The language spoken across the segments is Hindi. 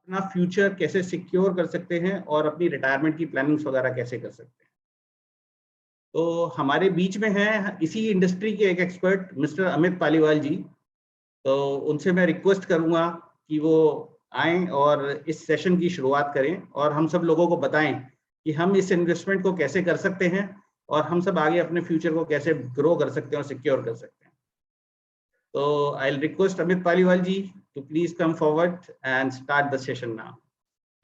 अपना फ्यूचर कैसे सिक्योर कर सकते हैं और अपनी रिटायरमेंट की प्लानिंग्स वगैरह कैसे कर सकते हैं। तो हमारे बीच में है इसी इंडस्ट्री के एक एक्सपर्ट मिस्टर अमित पालीवाल जी। तो उनसे मैं रिक्वेस्ट करूंगा कि वो आएं और इस सेशन की शुरुआत करें और हम सब लोगों को बताएं कि हम इस इन्वेस्टमेंट को कैसे कर सकते हैं और हम सब आगे अपने फ्यूचर को कैसे ग्रो कर सकते हैं और सिक्योर कर सकते हैं। तो I will request Amit Paliwal ji to please come forward and start the session now.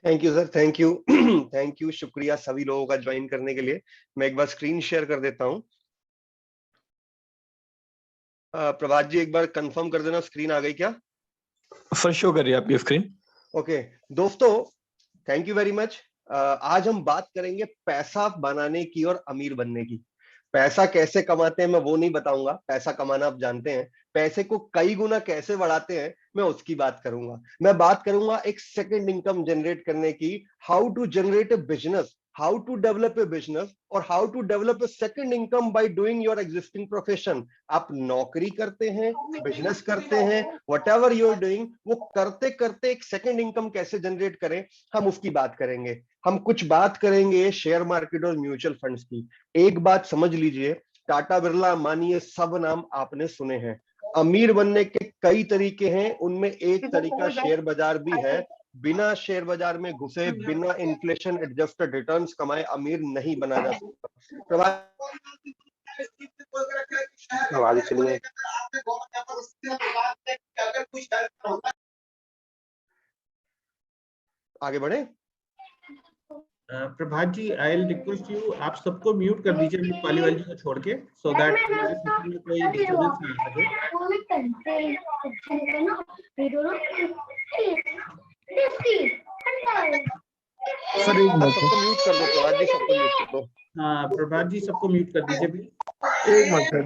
Thank you sir, thank you thank you, शुक्रिया सभी लोगों का ज्वाइन करने के लिए। मैं एक बार स्क्रीन शेयर कर देता हूं। प्रभात जी एक बार कंफर्म कर देना स्क्रीन आ गई क्या? सर शो कर रही है आपकी स्क्रीन। ओके दोस्तों, थैंक यू वेरी मच। आज हम बात करेंगे पैसा बनाने की और अमीर बनने की। पैसा कैसे कमाते हैं मैं वो नहीं बताऊंगा, पैसा कमाना आप जानते हैं। पैसे को कई गुना कैसे बढ़ाते हैं मैं उसकी बात करूंगा। मैं बात करूंगा एक सेकंड इनकम जनरेट करने की, how to generate a business, how to develop a business और how to develop a second income by doing your existing profession. आप नौकरी करते हैं, बिजनेस करते हैं, व्हाटएवर यू आर डूइंग, वो करते करते एक सेकंड इनकम कैसे जनरेट करें, हम उसकी बात करेंगे। हम कुछ बात करेंगे शेयर मार्केट और म्यूचुअल फंड्स की। एक बात समझ लीजिए, टाटा बिरला अंबानी ये सब नाम आपने सुने हैं। अमीर बनने के कई तरीके हैं, उनमें एक तरीका शेयर बाजार भी है। बिना शेयर बाजार में घुसे, बिना इन्फ्लेशन एडजस्टेड रिटर्न्स कमाए अमीर नहीं बना जा सकता। आवाज चलिए, आगे बढ़े। प्रभात जी आई विल रिक्वेस्ट यू, आप सबको म्यूट कर दीजिए अमित पालीवाल जी को छोड़ के, सो दैट हमारे सेशन में कोई डिस्टर्बेंस ना आ सके। सर एक मिनट सबको म्यूट कर दो, प्रभात जी सबको म्यूट कर दो। हाँ प्रभात जी सबको म्यूट कर दीजिए प्लीज। एक मिनट सर।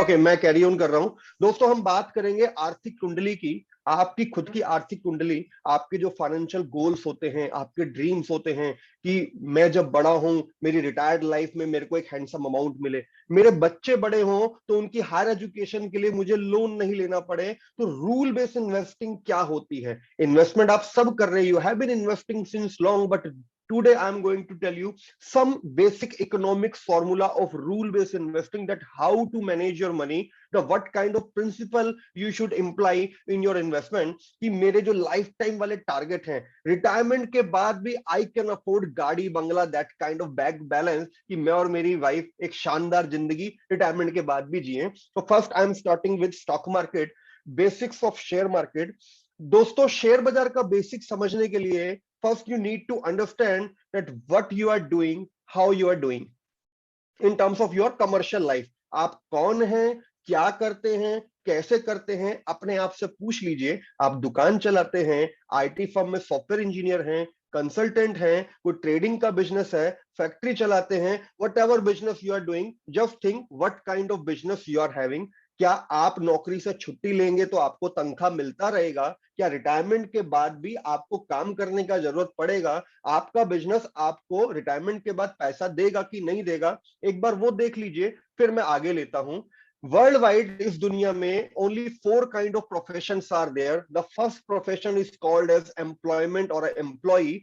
ओके, मैं कैरी ऑन कर रहा हूं। दोस्तों हम बात करेंगे आर्थिक कुंडली की, आपकी खुद की आर्थिक कुंडली। आपके जो फाइनेंशियल गोल्स होते हैं, आपके ड्रीम्स होते हैं कि मैं जब बड़ा हूं, मेरी रिटायर्ड लाइफ में मेरे को एक हैंडसम अमाउंट मिले, मेरे बच्चे बड़े हों तो उनकी हायर एजुकेशन के लिए मुझे लोन नहीं लेना पड़े। तो रूल बेस्ड इन्वेस्टिंग क्या होती है? इन्वेस्टमेंट आप सब कर रहे हो, have been investing since long, but today I am going to tell you some basic economics formula of rule based investing, that how to manage your money, the what kind of principle you should imply in your investment। कि मेरे जो लाइफ टाइम वाले टारगेट हैं, रिटायरमेंट के बाद भी आई कैन अफोर्ड गाड़ी बंगला, that kind of bank balance, कि मैं और मेरी वाइफ एक शानदार जिंदगी रिटायरमेंट के बाद भी जिए। तो first I am starting with stock market, basics of share market. दोस्तों शेयर बाजार का बेसिक समझने के लिए first you need to understand that what you are doing, how you are doing in terms of your commercial life। आप कौन हैं, क्या करते हैं, कैसे करते हैं, अपने आप से पूछ लीजिए। आप दुकान चलाते हैं, आईटी फर्म में सॉफ्टवेयर इंजीनियर हैं, कंसल्टेंट हैं, कोई ट्रेडिंग का बिजनेस है, फैक्ट्री चलाते हैं, whatever business you are doing, just think what kind of business you are having। क्या आप नौकरी से छुट्टी लेंगे तो आपको तनख्वाह मिलता रहेगा? क्या रिटायरमेंट के बाद भी आपको काम करने का जरूरत पड़ेगा? आपका बिजनेस आपको रिटायरमेंट के बाद पैसा देगा कि नहीं देगा? एक बार वो देख लीजिए, फिर मैं आगे लेता हूं। वर्ल्ड वाइड इस दुनिया में only 4 kind of professions are there. The first profession is called as employment और एम्प्लॉई।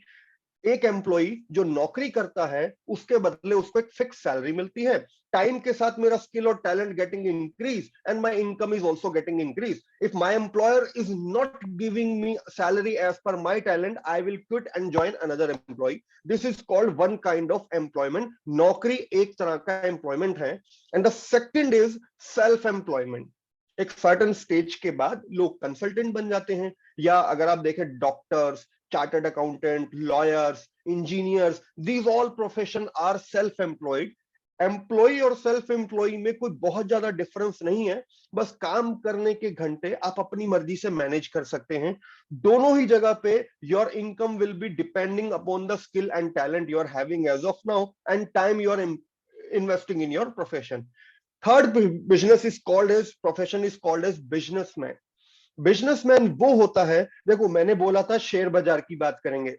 एक एम्प्लॉई जो नौकरी करता है उसके बदले उसको एक फिक्स सैलरी मिलती है। टाइम के साथ मेरा स्किल और talent getting increase and my income is also getting increase. If my employer is not giving me salary as per my talent, I will quit and join another employ. This is called one kind of employment. नौकरी एक तरह का एम्प्लॉयमेंट है। And the second is self employment. एक सर्टेन स्टेज के बाद लोग कंसल्टेंट बन जाते हैं, या अगर आप देखें doctors, chartered accountant, lawyers, engineers, these all profession are self employed. Employ और सेल्फ एम्प्लॉय में कोई बहुत ज्यादा डिफरेंस नहीं है, बस काम करने के घंटे आप अपनी मर्जी से मैनेज कर सकते हैं। दोनों ही जगह पे your income will be depending upon the skill and talent you are having as of now and time you are investing in your profession. Third business is called as profession is called as businessman. Businessman वो होता है, देखो मैंने बोला था शेयर बाजार की बात करेंगे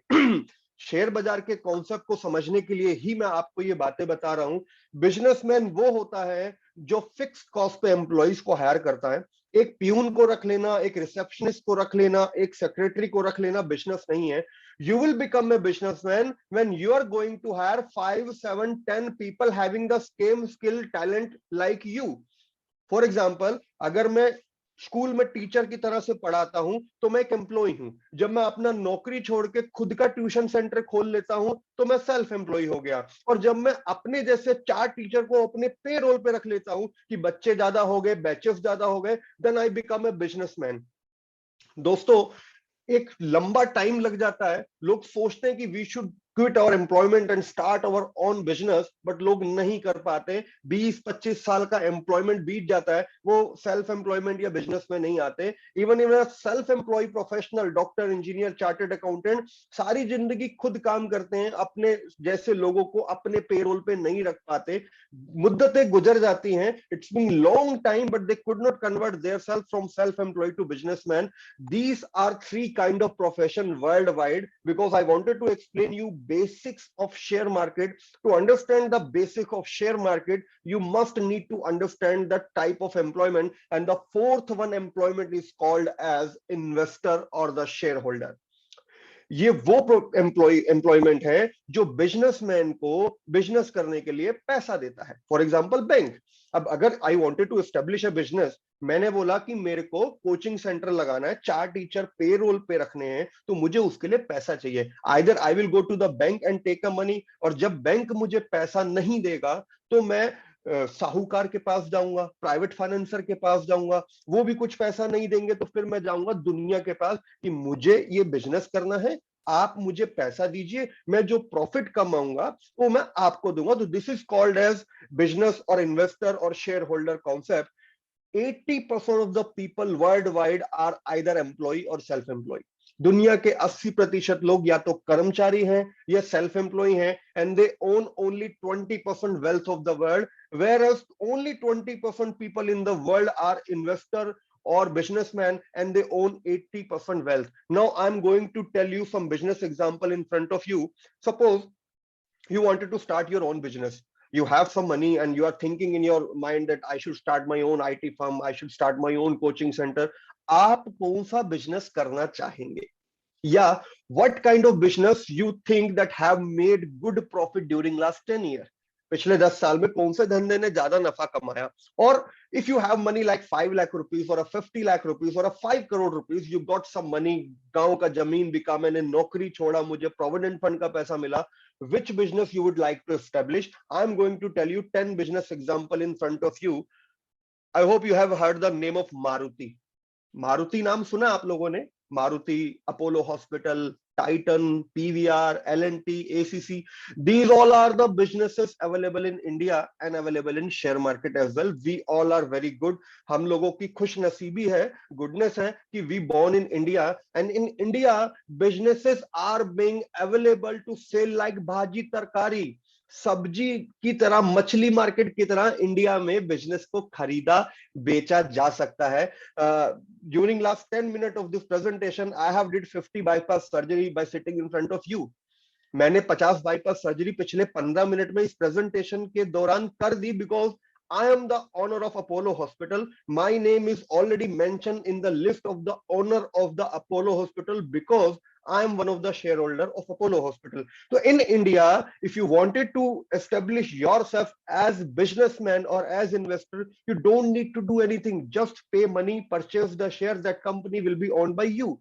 शेयर बाजार के कॉन्सेप्ट को समझने के लिए ही मैं आपको ये बातें बता रहा हूं। बिजनेसमैन वो होता है जो फिक्स्ड कॉस्ट पे एम्प्लॉइज को हायर करता है। एक प्यून को रख लेना, एक रिसेप्शनिस्ट को रख लेना, एक सेक्रेटरी को रख लेना बिजनेस नहीं है। You will become a businessman when you are going to hire 5, 7, 10 people having the same skill, talent like you. For example, अगर मैं स्कूल में टीचर की तरह से पढ़ाता हूं तो मैं एक एम्प्लॉय हूं। जब मैं अपना नौकरी छोड़ के खुद का ट्यूशन सेंटर खोल लेता हूं तो मैं सेल्फ एम्प्लॉय हो गया। और जब मैं अपने जैसे 4 टीचर को अपने पे रोल पे रख लेता हूं कि बच्चे ज्यादा हो गए, बैचेस ज्यादा हो गए, then I become a businessman. दोस्तों, एक लंबा टाइम लग जाता है। लोग सोचते हैं कि we should quit our employment and start our own business, but लोग नहीं कर पाते। 20-25 साल का एम्प्लॉयमेंट बीत जाता है, वो सेल्फ एम्प्लॉयमेंट या बिजनेस में नहीं आते। Even in self employ professional, doctor, engineer, chartered accountant, सारी जिंदगी खुद काम करते हैं, अपने जैसे लोगों को अपने पेरोल पे नहीं रख पाते। मुद्दतें गुजर जाती हैं, it's been long time, but they could not convert theirself from self employ to businessman. These are 3 kind of profession worldwide, because I wanted to explain you basics of share market. To understand the basic of share market, you must need to understand the type of employment, and the fourth one employment is called as investor or the shareholder. ये वो एम्प्लॉयमेंट है जो बिजनेसमैन को बिजनेस करने के लिए पैसा देता है। For example bank. अब अगर I wanted to establish a business, मैंने बोला कि मेरे को कोचिंग सेंटर लगाना है, 4 टीचर पे रोल पे रखने हैं, तो मुझे उसके लिए पैसा चाहिए। Either I will go to the bank and take a money, और जब बैंक मुझे पैसा नहीं देगा तो मैं साहूकार के पास जाऊंगा, प्राइवेट फाइनेंसर के पास जाऊंगा, वो भी कुछ पैसा नहीं देंगे, तो फिर मैं जाऊंगा दुनिया के पास कि मुझे ये बिजनेस करना है, आप मुझे पैसा दीजिए, मैं जो प्रॉफिट कमाऊंगा वो मैं आपको दूंगा। तो this is called as business और इन्वेस्टर और share holder concept. 80% of the people worldwide are either employee or self-employed. दुनिया के 80% लोग या तो कर्मचारी हैं या सेल्फ एम्प्लॉय हैं, and they own only 20% wealth of the world, whereas only 20% people in the world are investor or businessman, and they own 80% wealth. Now I'm going to tell you some business example in front of you. Suppose you wanted to start your own business. You have some money and you are thinking in your mind that I should start my own IT firm, I should start my own coaching center. आप कौन सा बिजनेस करना चाहेंगे, या what kind of business you think that have made good profit during last 10 years? पिछले 10 साल में कौन से धंधे ने ज्यादा नफा कमाया? और if you have money like 5 lakh rupees or a 50 lakh rupees or a 5 crore rupees, you got some money, गांव का जमीन बिका, मैंने नौकरी छोड़ा, मुझे प्रोविडेंट फंड का पैसा मिला, which business you would like to establish? I'm going to tell you 10 business example in front of you. I hope you have heard the name of Maruti. Maruti नाम सुना आप लोगों ने? Maruti, Apollo hospital, Titan, PVR, L&T, ACC, these all are the businesses available in India and available in share market as well. We all are very good. हम लोगों की खुश नसीबी है, goodness है कि we born in India, and in India businesses are being available to sell like भाजी तरकारी, सब्जी की तरह, मछली मार्केट की तरह इंडिया में बिजनेस को खरीदा बेचा जा सकता है। During last 10 minute of this presentation I have did 50 bypass surgery bye sitting in front of you. मैंने 50 बाईपास सर्जरी पिछले 15 मिनट में इस प्रेजेंटेशन के दौरान कर दी, because I am the owner of Apollo Hospital. My name is already mentioned in the list of the owner of the Apollo Hospital because I am one of the shareholder of Apollo Hospital. So in India, if you wanted to establish yourself as businessman or as investor, you don't need to do anything. Just pay money, purchase the shares. That company will be owned by you.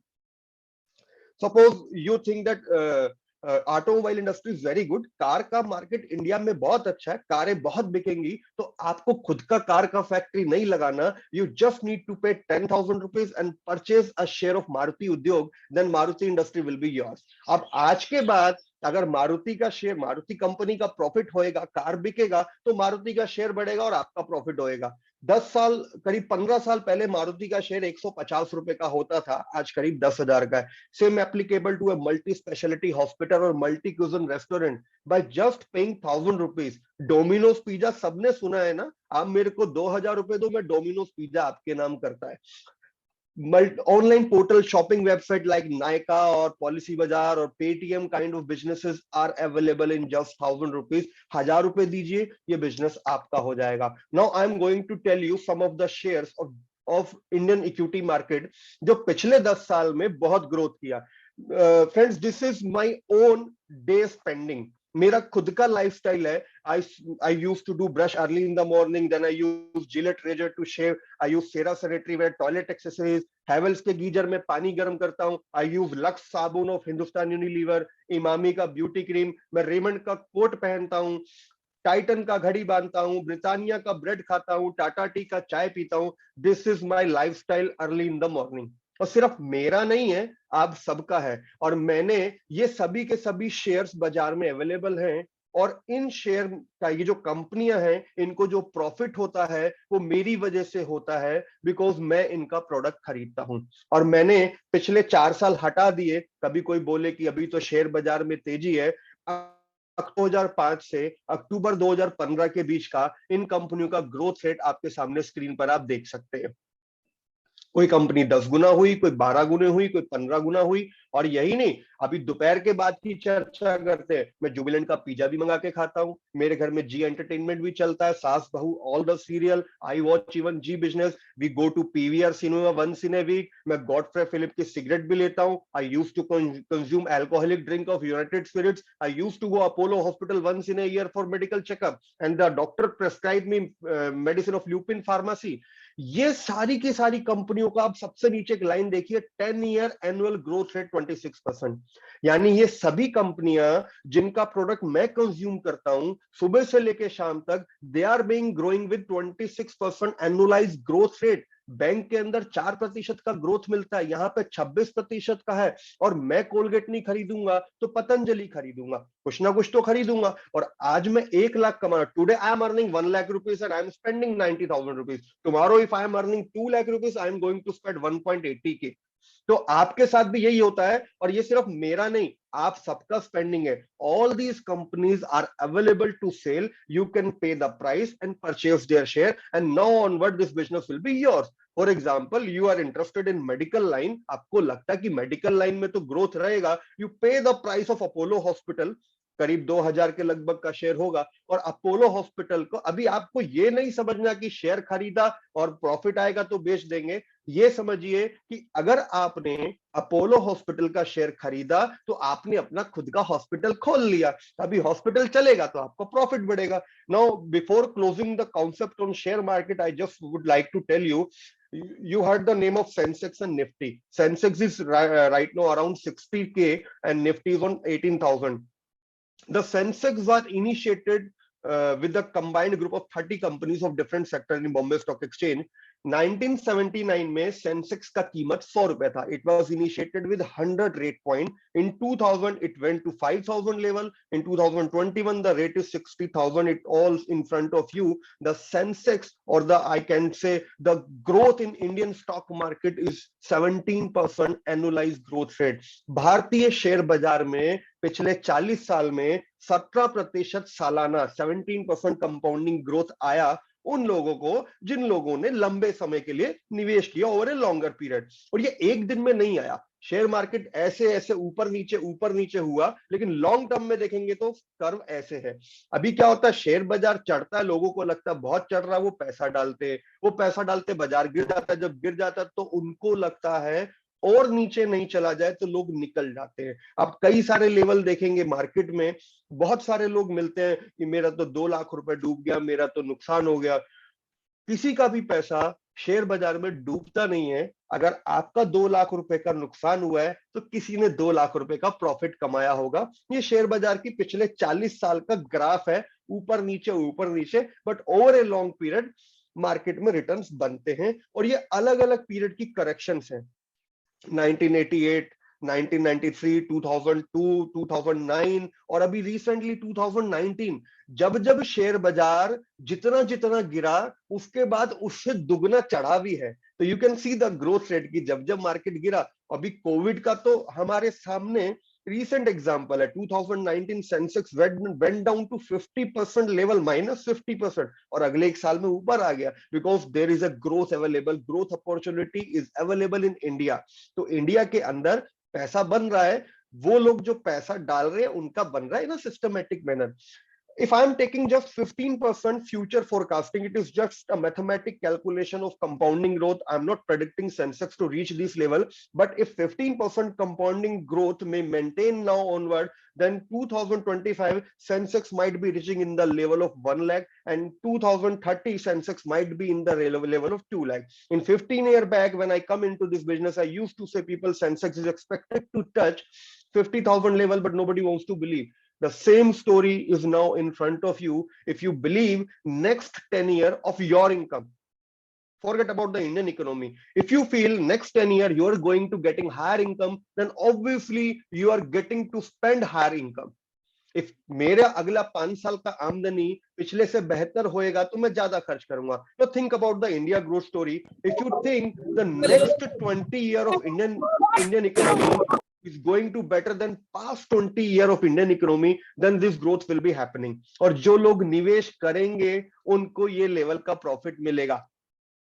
Suppose you think that automobile industry is very good, car का मार्केट इंडिया में बहुत अच्छा है, कारें बहुत बिकेंगी, तो आपको खुद का कार का फैक्ट्री नहीं लगाना। You just need to pay 10,000 rupees and purchase a share of Maruti Udyog, then Maruti industry will be yours. अब आज के बाद अगर मारुति का शेयर, मारुति कंपनी का प्रॉफिट होएगा, कार बिकेगा, तो मारुति का शेयर बढ़ेगा और आपका प्रॉफिट होएगा। 10 साल, करीब 15 साल पहले मारुति का शेयर 150 रुपए का होता था, आज करीब 10,000 का है। Same applicable to a multi speciality hospital और multi cuisine restaurant by just paying 1,000 rupees. Domino's pizza सबने सुना है ना, आप मेरे को 2,000 रुपए दो, मैं डोमिनोज पिज्जा आपके नाम करता है। Online portal shopping website like Nykaa or Policy Bazaar or Paytm kind of businesses are available in just 1,000 rupees. 1,000 रुपए दीजिए, ये बिजनेस आपका हो जाएगा। Now I am going to tell you some of the shares of Indian equity market, जो पिछले 10 साल में बहुत ग्रोथ किया। Friends, this is my own day spending, मेरा खुद का लाइफस्टाइल है। I used to do brush early in the morning, then I use Gillette razor to shave, I use Cera sanitary ware, toilet accessories, Havells के गीजर में पानी गर्म करता हूँ, I use Lux साबुन ऑफ हिंदुस्तान यूनिलीवर, इमामी का ब्यूटी क्रीम, मैं रेमंड का कोट पहनता हूँ, टाइटन का घड़ी बांधता हूँ, ब्रिटानिया का ब्रेड खाता हूँ, टाटा टी का चाय पीता हूँ। This is my lifestyle early in the morning. और सिर्फ मेरा नहीं है, आप सबका है। और मैंने ये सभी के सभी शेयर्स बाजार में अवेलेबल हैं, और इन शेयर का ये जो कंपनियां हैं, इनको जो प्रॉफिट होता है वो मेरी वजह से होता है, बिकॉज मैं इनका प्रोडक्ट खरीदता हूं। और मैंने पिछले 4 साल हटा दिए, कभी कोई बोले कि अभी तो शेयर बाजार में तेजी है, 2005 से अक्टूबर 2015 के बीच का इन कंपनियों का ग्रोथ रेट आपके सामने स्क्रीन पर आप देख सकते हैं। कोई कंपनी 10 गुना हुई, कोई 12 गुने हुई, कोई 15 गुना हुई। और यही नहीं, अभी दोपहर के बाद की चर्चा करते हैं, मैं जुबिलेंट का पिज्जा भी मंगा के खाता हूं, मेरे घर में जी एंटरटेनमेंट भी चलता है, सास बहू all the serial, I watch even Zee Business, we go to PVR cinema once in a week, मैं गॉडफ्रे फिलिप की सिगरेट भी लेता हूं, I used to consume alcoholic drink of United Spirits, I used to go Apollo hospital once in a year for medical checkup, and the doctor prescribe me medicine of Lupin pharmacy. ये सारी की सारी कंपनियों का आप सबसे नीचे एक लाइन देखिए, 10 ईयर एनुअल ग्रोथ रेट 26%। यानी ये सभी कंपनियां जिनका प्रोडक्ट मैं कंज्यूम करता हूं सुबह से लेकर शाम तक, they are being growing with 26% annualised growth rate. Bank के अंदर 4% का ग्रोथ मिलता है, यहाँ पे 26% का है। और मैं कोलगेट नहीं खरीदूंगा तो पतंजलि खरीदूंगा, कुछ ना कुछ तो खरीदूंगा। और आज मैं 1 लाख कमा, today I am earning 1 lakh rupees and I am spending 90,000 rupees. Tomorrow if I am earning 2 lakh rupees, I am going to spend 1.80 K. तो आपके साथ भी यही होता है, और ये सिर्फ मेरा नहीं, आप सबका स्पेंडिंग है। All these companies are available to sell, you can pay the price and purchase their share, and now onward this business will be yours. For example, you are interested in medical line, आपको लगता है कि मेडिकल लाइन में तो ग्रोथ रहेगा, यू पे the price of Apollo hospital, करीब 2000 के लगभग का शेयर होगा। और अपोलो हॉस्पिटल को अभी आपको ये नहीं समझना कि शेयर खरीदा और प्रॉफिट आएगा तो बेच देंगे। ये समझिए कि अगर आपने अपोलो हॉस्पिटल का शेयर खरीदा तो आपने अपना खुद का हॉस्पिटल खोल लिया, अभी हॉस्पिटल चलेगा तो आपका प्रॉफिट बढ़ेगा। Now before closing the concept on share market, I just would like to tell you heard the name of Sensex and Nifty. Sensex is right now around 60K and Nifty is on 18,000. The Sensex was initiated with the combined group of 30 companies of different sectors in Bombay Stock Exchange. 1979 में सेंसेक्स का कीमत 100 रुपए था. It was initiated with 100 rate point. In 2000 it went to 5,000 level. In 2021 the rate is 60,000. It all in front of you. The Sensex, or the I can say the growth in Indian stock market is 17% annualized growth rate. भारतीय शेयर बाजार में पिछले 40 साल में 17% सालाना 17% कंपाउंडिंग ग्रोथ आया उन लोगों को जिन लोगों ने लंबे समय के लिए निवेश किया ओवर ए लॉन्गर पीरियड. और ये एक दिन में नहीं आया. शेयर मार्केट ऐसे ऐसे ऊपर नीचे हुआ, लेकिन लॉन्ग टर्म में देखेंगे तो कर्व ऐसे है. अभी क्या होता है, शेयर बाजार चढ़ता है, लोगों को लगता है बहुत चढ़ रहा है, वो पैसा डालते बाजार गिर जाता है. जब गिर जाता है तो उनको लगता है और नीचे नहीं चला जाए तो लोग निकल जाते हैं. आप कई सारे लेवल देखेंगे मार्केट में, बहुत सारे लोग मिलते हैं कि मेरा तो 2 लाख रुपए डूब गया, मेरा तो नुकसान हो गया. किसी का भी पैसा शेयर बाजार में डूबता नहीं है. अगर आपका 2 लाख रुपए का नुकसान हुआ है तो किसी ने 2 लाख रुपए का प्रॉफिट कमाया होगा. ये शेयर बाजार की पिछले 40 साल का ग्राफ है, ऊपर नीचे, but over a long period market में रिटर्न्स बनते हैं. और ये अलग अलग पीरियड की करेक्शंस हैं. 1988, 1993, 2002, 2009 और अभी रिसेंटली 2019. जब शेयर बाजार जितना गिरा उसके बाद उससे दुगना चढ़ा भी है. तो you can see the growth rate की जब मार्केट गिरा. अभी कोविड का तो हमारे सामने recent example है. 2019 Sensex went down to 50% level, -50%, और अगले एक साल में ऊपर आ गया. Because there is a growth available, growth opportunity is available in India. तो इंडिया के अंदर पैसा बन रहा है, वो लोग जो पैसा डाल रहे हैं उनका बन रहा है in systematic manner. If I'm taking just 15% future forecasting, it is just a mathematic calculation of compounding growth. I'm not predicting Sensex to reach this level, but if 15% compounding growth may maintain now onward, then 2025 Sensex might be reaching in the level of 1 lakh, and 2030 Sensex might be in the level of 2 lakh. In 15-year back, when I come into this business, I used to say people Sensex is expected to touch 50,000 level, but nobody wants to believe. The same story is now in front of you. If you believe next 10 years of your income, forget about the Indian economy. If you feel next 10 years you are going to getting higher income, then obviously you are getting to spend higher income. If मेरा अगला 5 साल का आमदनी पिछले से बेहतर होएगा तो मैं ज्यादा खर्च करूंगा. So think about the India growth story. If you think the next 20 year of Indian economy is going to better than past 20 year of Indian economy, then this growth will be happening. और जो लोग निवेश करेंगे उनको ये लेवल का प्रॉफिट मिलेगा.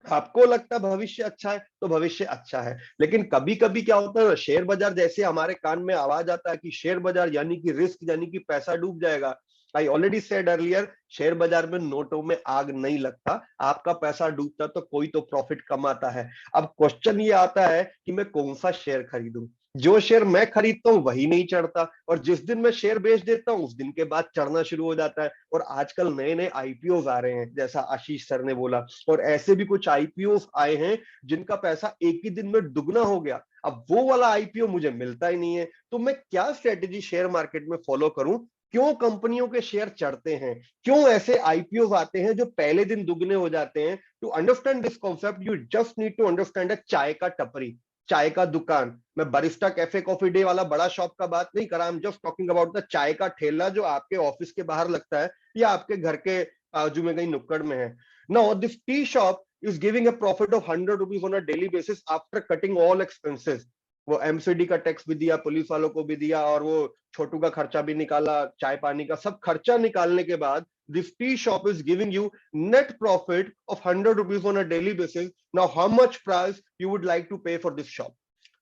आपको लगता है भविष्य अच्छा है तो भविष्य अच्छा है, लेकिन कभी कभी क्या होता है, शेयर बाजार जैसे हमारे कान में आवाज आता है कि शेयर बाजार यानी कि रिस्क, यानी कि पैसा डूब जाएगा. I already said earlier, share बाजार में नोटों में आग नहीं लगता, आपका पैसा डूबता तो कोई तो प्रॉफिट कमाता है. अब क्वेश्चन ये आता है कि मैं कौन सा शेयर खरीदूं. जो शेयर मैं खरीदता हूं वही नहीं चढ़ता, और जिस दिन मैं शेयर बेच देता हूं उस दिन के बाद चढ़ना शुरू हो जाता है. और आजकल नए नए आईपीओ आ रहे हैं, जैसा आशीष सर ने बोला, और ऐसे भी कुछ आईपीओ आए हैं जिनका पैसा एक ही दिन में दुगना हो गया. अब वो वाला आईपीओ मुझे मिलता ही नहीं है, तो मैं क्या स्ट्रेटेजी शेयर मार्केट में फॉलो करूं. क्यों कंपनियों के शेयर चढ़ते हैं, क्यों ऐसे आईपीओ आते हैं जो पहले दिन दुगने हो जाते हैं. To understand this concept you just need to understand चाय का टपरी, चाय का दुकान. मैं बरिस्टा कैफे कॉफी डे वाला बड़ा शॉप का बात नहीं कर रहा, I am just talking about the चाय का ठेला जो आपके ऑफिस के बाहर लगता है या आपके घर के बाजू में कहीं नुक्कड़ में है. Now this tea shop is giving a profit of 100 rupees on a daily basis after cutting all expenses. वो एमसीडी का टैक्स भी दिया, पुलिस वालों को भी दिया, और वो छोटू का खर्चा भी निकाला, चाय पानी का सब खर्चा निकालने के बाद this tea shop is giving you net profit of 100 rupees on a daily basis. Now how much price you would like to pay for this shop?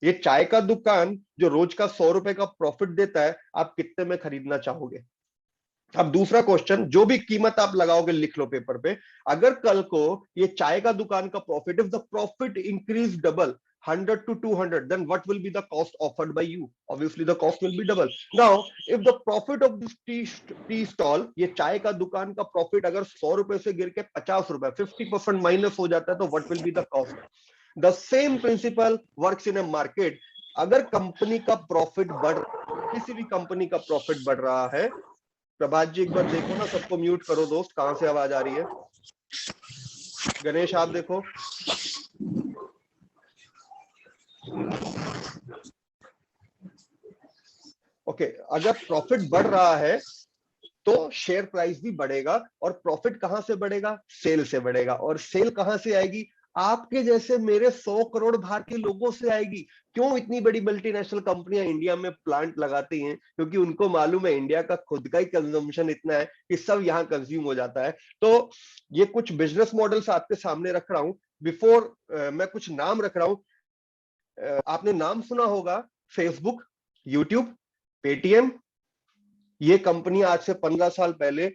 ये चाय का दुकान जो रोज का 100 रुपए का प्रॉफिट देता है, आप कितने में खरीदना चाहोगे. अब दूसरा क्वेश्चन, जो भी कीमत आप लगाओगे लिख लो पेपर पे. अगर कल को ये चाय का दुकान का profit, if the profit increase double 100 to 200, then what will be the cost offered by you? Obviously the cost will be double. Now if the profit of this tea stall, ये चाय का दुकान का प्रॉफिट अगर 100 रुपए से गिर के 50 रुपए, 50% माइनस हो जाता है, तो what will be the cost? The same principle works in a market. अगर कंपनी का प्रॉफिट बढ़, किसी भी कंपनी का प्रॉफिट बढ़ रहा है, प्रभात जी एक बार देखो ना, सबको म्यूट करो दोस्त, कहां से आवाज आ रही है. गणेश आप देखो. ओके, अगर प्रॉफिट बढ़ रहा है तो शेयर प्राइस भी बढ़ेगा, और प्रॉफिट कहां से बढ़ेगा, सेल से बढ़ेगा. और सेल कहां से आएगी, आपके जैसे मेरे 100 करोड़ भारतीय लोगों से आएगी. क्यों इतनी बड़ी मल्टीनेशनल कंपनियां इंडिया में प्लांट लगाती हैं, क्योंकि उनको मालूम है इंडिया का खुद का ही कंजम्पशन इतना है कि सब यहाँ कंज्यूम हो जाता है. तो ये कुछ बिजनेस मॉडल्स आपके सामने रख रहा हूं. बिफोर मैं कुछ नाम रख रहा हूं. आपने नाम सुना होगा फेसबुक, यूट्यूब, पेटीएम. ये कंपनी आज से 15 साल पहले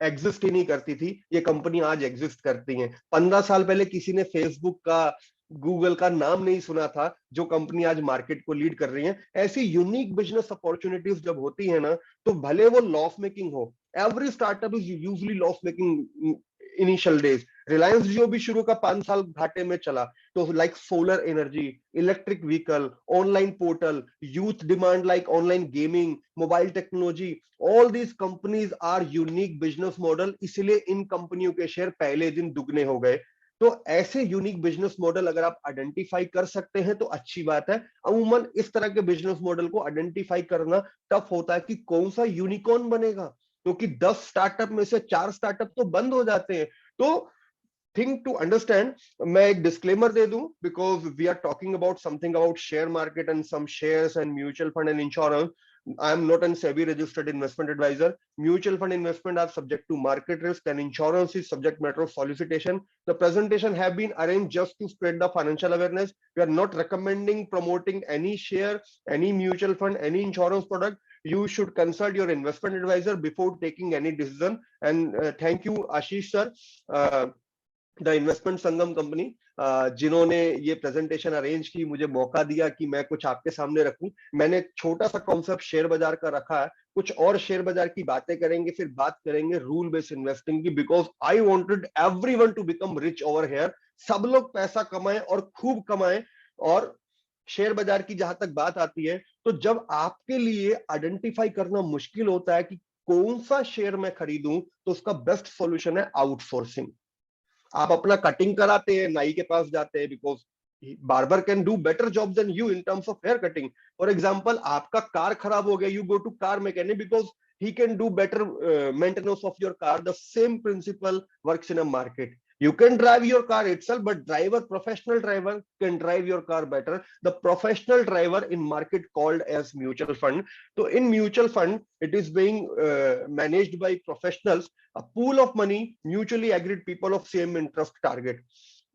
एग्जिस्ट ही नहीं करती थी, ये कंपनी आज एग्जिस्ट करती हैं. 15 साल पहले किसी ने फेसबुक का, गूगल का नाम नहीं सुना था, जो कंपनी आज मार्केट को लीड कर रही है. ऐसी यूनिक बिजनेस अपॉर्चुनिटीज जब होती है ना, तो भले वो लॉस मेकिंग हो, every startup is usually loss making initial days. Reliance Jio भी शुरू का 5 साल घाटे में चला, तो like solar energy, electric vehicle, online portal, youth demand like online gaming, mobile technology, all these companies are unique business model, इसलिए इन कंपनियों के शेयर पहले दिन दुगने हो गए. तो ऐसे यूनिक बिजनेस मॉडल अगर आप आइडेंटिफाई कर सकते हैं तो अच्छी बात है. अमूमन इस तरह के बिजनेस मॉडल को आइडेंटिफाई करना टफ होता है कि कौन सा यूनिकॉर्न बनेगा, क्योंकि 10 स्टार्टअप में से 4 स्टार्टअप तो बंद हो जाते हैं. तो थिंक टू अंडरस्टैंड, मैं एक डिस्क्लेमर दे दूं, because we are talking about something about share market and some shares and mutual fund and insurance. I am not an SEBI registered investment advisor. Mutual fund investment are subject to market risk, and insurance is subject matter of solicitation. The presentation have been arranged just to spread the financial awareness. We are not recommending, promoting any share, any mutual fund, any insurance product. you should consult your investment advisor before taking any decision. And thank you Ashish sir, the investment Sangam company, जिन्होंने ये प्रेजेंटेशन अरेंज की, मुझे मौका दिया कि मैं कुछ आपके सामने रखूं। मैंने एक छोटा सा कॉन्सेप्ट शेयर बाजार का रखा है, कुछ और शेयर बाजार की बातें करेंगे, फिर बात करेंगे रूल बेस्ड इन्वेस्टिंग की, because I wanted everyone to become rich over here. सब लोग पैसा कमाएं और खूब कमाएं। और शेयर बाजार की जहां तक बात आती है, तो जब आपके लिए आइडेंटिफाई करना मुश्किल होता है कि कौन सा शेयर मैं खरीदूं, तो उसका बेस्ट सॉल्यूशन है आउटसोर्सिंग। आप अपना कटिंग कराते हैं, नाई के पास जाते हैं, because barber can do better job than you in terms of hair cutting. For example, आपका कार खराब हो गया, you go to car mechanic because he can do better maintenance of your car. The same principle works in a market. You can drive your car itself, but professional driver can drive your car better. The professional driver in market called as mutual fund. So in mutual fund, it is being managed by professionals, a pool of money, mutually agreed people of same interest target.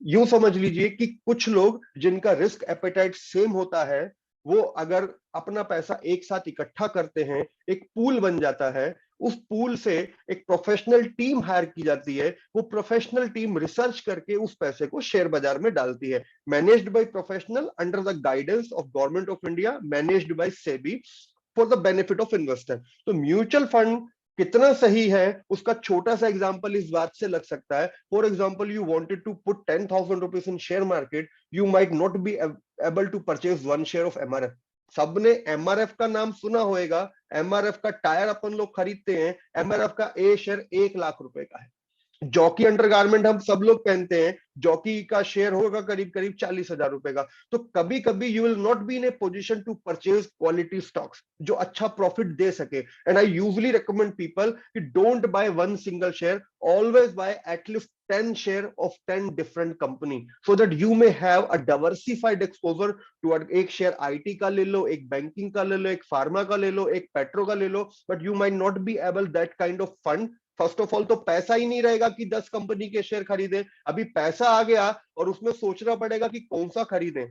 यूं समझ लीजिए कि कुछ लोग जिनका रिस्क एपेटाइट सेम होता है, वो अगर अपना पैसा एक साथ इकट्ठा करते हैं, एक पूल बन जाता है। उस पूल से एक प्रोफेशनल टीम हायर की जाती है, वो प्रोफेशनल टीम रिसर्च करके उस पैसे को शेयर बाजार में डालती है। Managed by professional under the guidance of government of India, managed by SEBI for the benefit of investor. तो म्यूचुअल फंड कितना सही है, उसका छोटा सा एग्जांपल इस बात से लग सकता है। For example, you wanted to put 10,000 rupees in share market, you might not be able to purchase one share of MRF. सबने एमआरएफ का नाम सुना होगा, एमआरएफ का टायर अपन लोग खरीदते हैं, एमआरएफ का ए शेयर 1 लाख रुपए का है। जॉकी अंडरगारमेंट हम सब लोग पहनते हैं, जॉकी का शेयर होगा करीब करीब 40,000 रुपए का। तो कभी कभी you will not be in a position to purchase quality stocks जो अच्छा प्रॉफिट दे सके। And I usually recommend people कि don't buy one single share, always buy at least 10 share of 10 different company, so that you may have a diversified exposure to. एक शेयर आईटी का ले लो, एक बैंकिंग का ले लो, एक फार्मा का ले लो, एक पेट्रो का ले लो, but you might not be able that kind of fund. First of all तो पैसा ही नहीं रहेगा कि 10 कंपनी के शेयर खरीदें। अभी पैसा आ गया और उसमें सोचना पड़ेगा कि कौन सा खरीदें।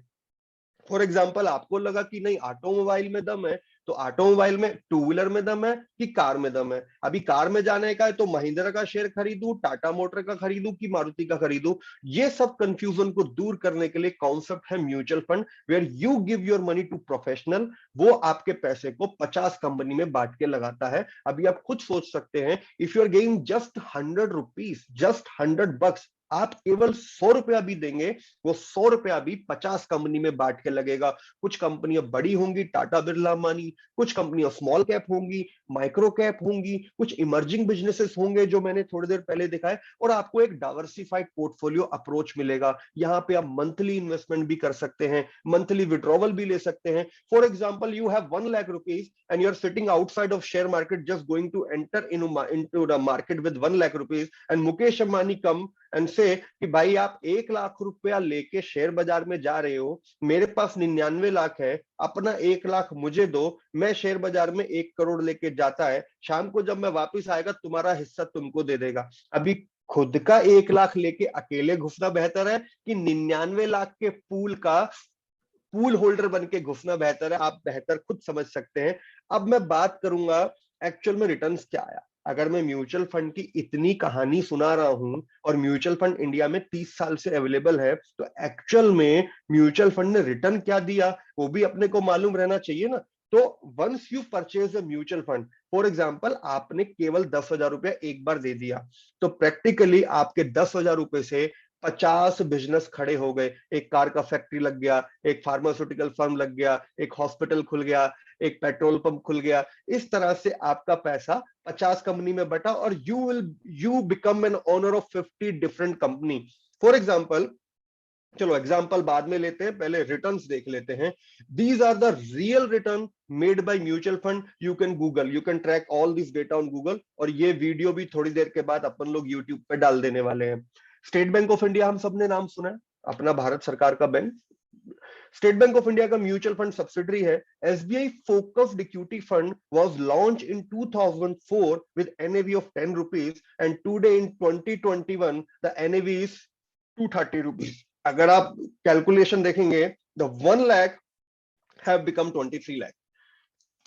फॉर एग्जाम्पल, आपको लगा कि नहीं ऑटोमोबाइल में दम है, तो ऑटोमोबाइल में टू व्हीलर में दम है कि कार में दम है। अभी कार में जाने का है तो महिंद्रा का शेयर खरीदूं, टाटा मोटर का खरीदूं कि मारुति का खरीदूं। ये सब कंफ्यूजन को दूर करने के लिए कॉन्सेप्ट है mutual fund, where you give your money to professional. वो आपके पैसे को 50 कंपनी में बांट के लगाता है। अभी आप खुद सोच सकते हैं, if you are gaining just 100 rupees, just 100 bucks, आप केवल 100 रुपया भी देंगे, वो 100 रुपया भी 50 कंपनी में बांट के लगेगा। कुछ कंपनियां बड़ी होंगी, टाटा बिरला अंबानी, कुछ कंपनियां स्मॉल कैप होंगी, माइक्रो कैप होंगी, कुछ इमर्जिंग बिजनेसेस होंगे जो मैंने थोड़ी देर पहले दिखाए, और आपको एक डाइवर्सिफाइड पोर्टफोलियो अप्रोच मिलेगा। यहाँ पे आप मंथली इन्वेस्टमेंट भी कर सकते हैं, मंथली विड्रॉवल भी ले सकते हैं। For example, you have 1 lakh rupees and you are sitting outside of share market, just going to enter into the market with 1 lakh rupees, and Mukesh Ambani come and से कि भाई आप 1 लाख रुपया लेके शेयर बाजार में जा रहे हो, मेरे पास 99 लाख है, अपना 1 लाख मुझे दो, मैं शेयर बाजार में 1 करोड़ लेके जाता है, शाम को जब मैं वापस आएगा तुम्हारा हिस्सा तुमको दे देगा। अभी खुद का 1 लाख लेके अकेले घुसना बेहतर है कि 99 लाख के पूल होल्डर बन के घुसना बेहतर है? आप बेहतर खुद समझ सकते हैं। अब मैं बात करूंगा एक्चुअल में रिटर्न्स क्या आया। अगर मैं म्यूचुअल फंड की इतनी कहानी सुना रहा हूं और म्यूचुअल फंड इंडिया में 30 साल से अवेलेबल है, तो एक्चुअल में म्यूचुअल फंड ने रिटर्न क्या दिया वो भी अपने को मालूम रहना चाहिए ना। तो once you purchase a mutual fund, for example आपने केवल 10,000 रुपया एक बार दे दिया, तो प्रैक्टिकली आपके 10,000 रुपए से 50 बिजनेस खड़े हो गए। एक कार का फैक्ट्री लग गया, एक फार्मास्यूटिकल फर्म लग गया, एक हॉस्पिटल खुल गया, एक पेट्रोल पंप खुल गया। इस तरह से आपका पैसा 50 कंपनी में बटा और you become an owner of 50 different company. For example, चलो एग्जांपल बाद में लेते हैं, पहले रिटर्न्स देख लेते हैं। These are the real return made by mutual fund. You can Google, you can track all this data on Google, और ये वीडियो भी थोड़ी देर के बाद अपन लोग यूट्यूब पे डाल देने वाले हैं। स्टेट बैंक ऑफ इंडिया हम सबने नाम सुना है, अपना भारत सरकार का bank. State bank of India का म्यूचुअल फंड सब्सिडरी है। SBI focused equity fund was launch in 2004 with NAV of 10 rupees and today in 2021 the NAV is 230 rupees. अगर आप कैलकुलेशन देखेंगे, the 1 lakh have become 23 lakh.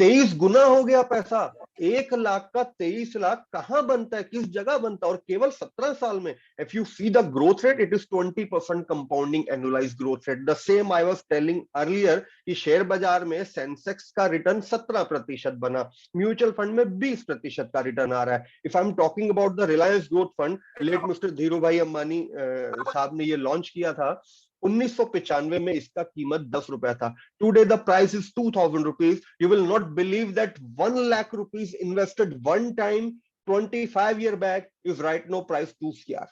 23 गुना हो गया पैसा। 1 लाख का 23 लाख कहां बनता है, किस जगह बनता है, और केवल 17 साल में। If you see the growth rate, it is 20% compounding annualised growth rate. The same I was telling earlier कि शेयर बाजार में सेंसेक्स का रिटर्न 17% बना, म्यूचुअल फंड में 20% का रिटर्न आ रहा है। If I am talking about the Reliance growth fund, let mister Dhirubhai Ambani साहब ने ये लॉन्च किया था 1995 में, इसका कीमत 10 रुपया था। Today the price is 2000 rupees. You will not believe that 1 lakh rupees invested one time 25 year back is right now price 2 CR।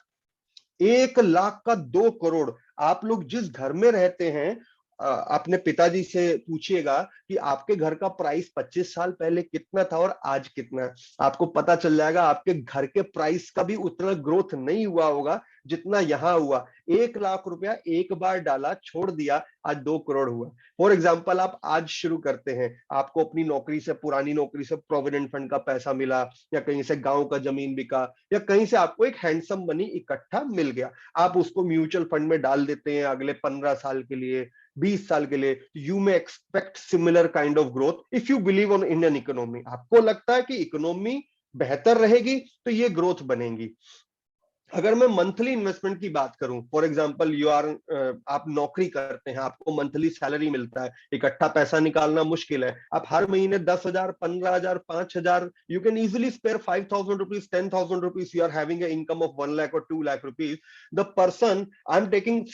1 lakh का 2 करोड़। आप लोग जिस घर में रहते हैं, अपने पिताजी से पूछिएगा कि आपके घर का प्राइस 25 साल पहले कितना था और आज कितना है। आपको पता चल जाएगा आपके घर के प्राइस का भी उतना ग्रोथ नहीं हुआ होगा जितना यहां हुआ। 1 लाख रुपया एक बार डाला, छोड़ दिया, आज 2 करोड़ हुआ। फॉर एग्जाम्पल, आप आज शुरू करते हैं, आपको अपनी नौकरी से, पुरानी नौकरी से प्रोविडेंट फंड का पैसा मिला, या कहीं से गांव का जमीन बिका, या कहीं से आपको एक हैंडसम मनी इकट्ठा मिल गया। आप उसको म्यूचुअल फंड में डाल देते हैं अगले 15 साल के लिए, 20 साल के लिए। You may expect similar kind of growth if you believe on Indian economy. आपको लगता है कि इकोनॉमी बेहतर रहेगी तो ये ग्रोथ बनेगी। अगर मैं मंथली इन्वेस्टमेंट की बात करूं, फॉर एग्जांपल आप नौकरी करते हैं, आपको मंथली सैलरी मिलता है, इकट्ठा पैसा निकालना मुश्किल है, आप हर महीने 10,000, 15,000, 5,000, you can easily spare 5,000 rupees, 10,000 rupees, you are having a income of 1 lakh और 2 lakh rupees. The person, I am taking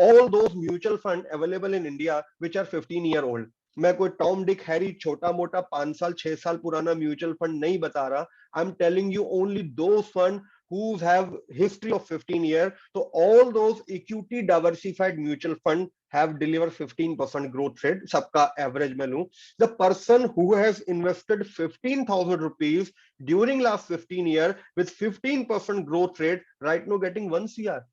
all those mutual fund available in India which are 15 year old. मैं कोई टॉम डिक हैरी छोटा मोटा 5 साल 6 साल पुराना म्यूचुअल फंड नहीं बता रहा। I am telling you only those fund who have history of 15 years. So all those equity diversified mutual fund have delivered 15% growth rate. सबका average में लूं, the person who has invested 15,000 rupees during last 15 years with 15% growth rate right now getting 1 CR।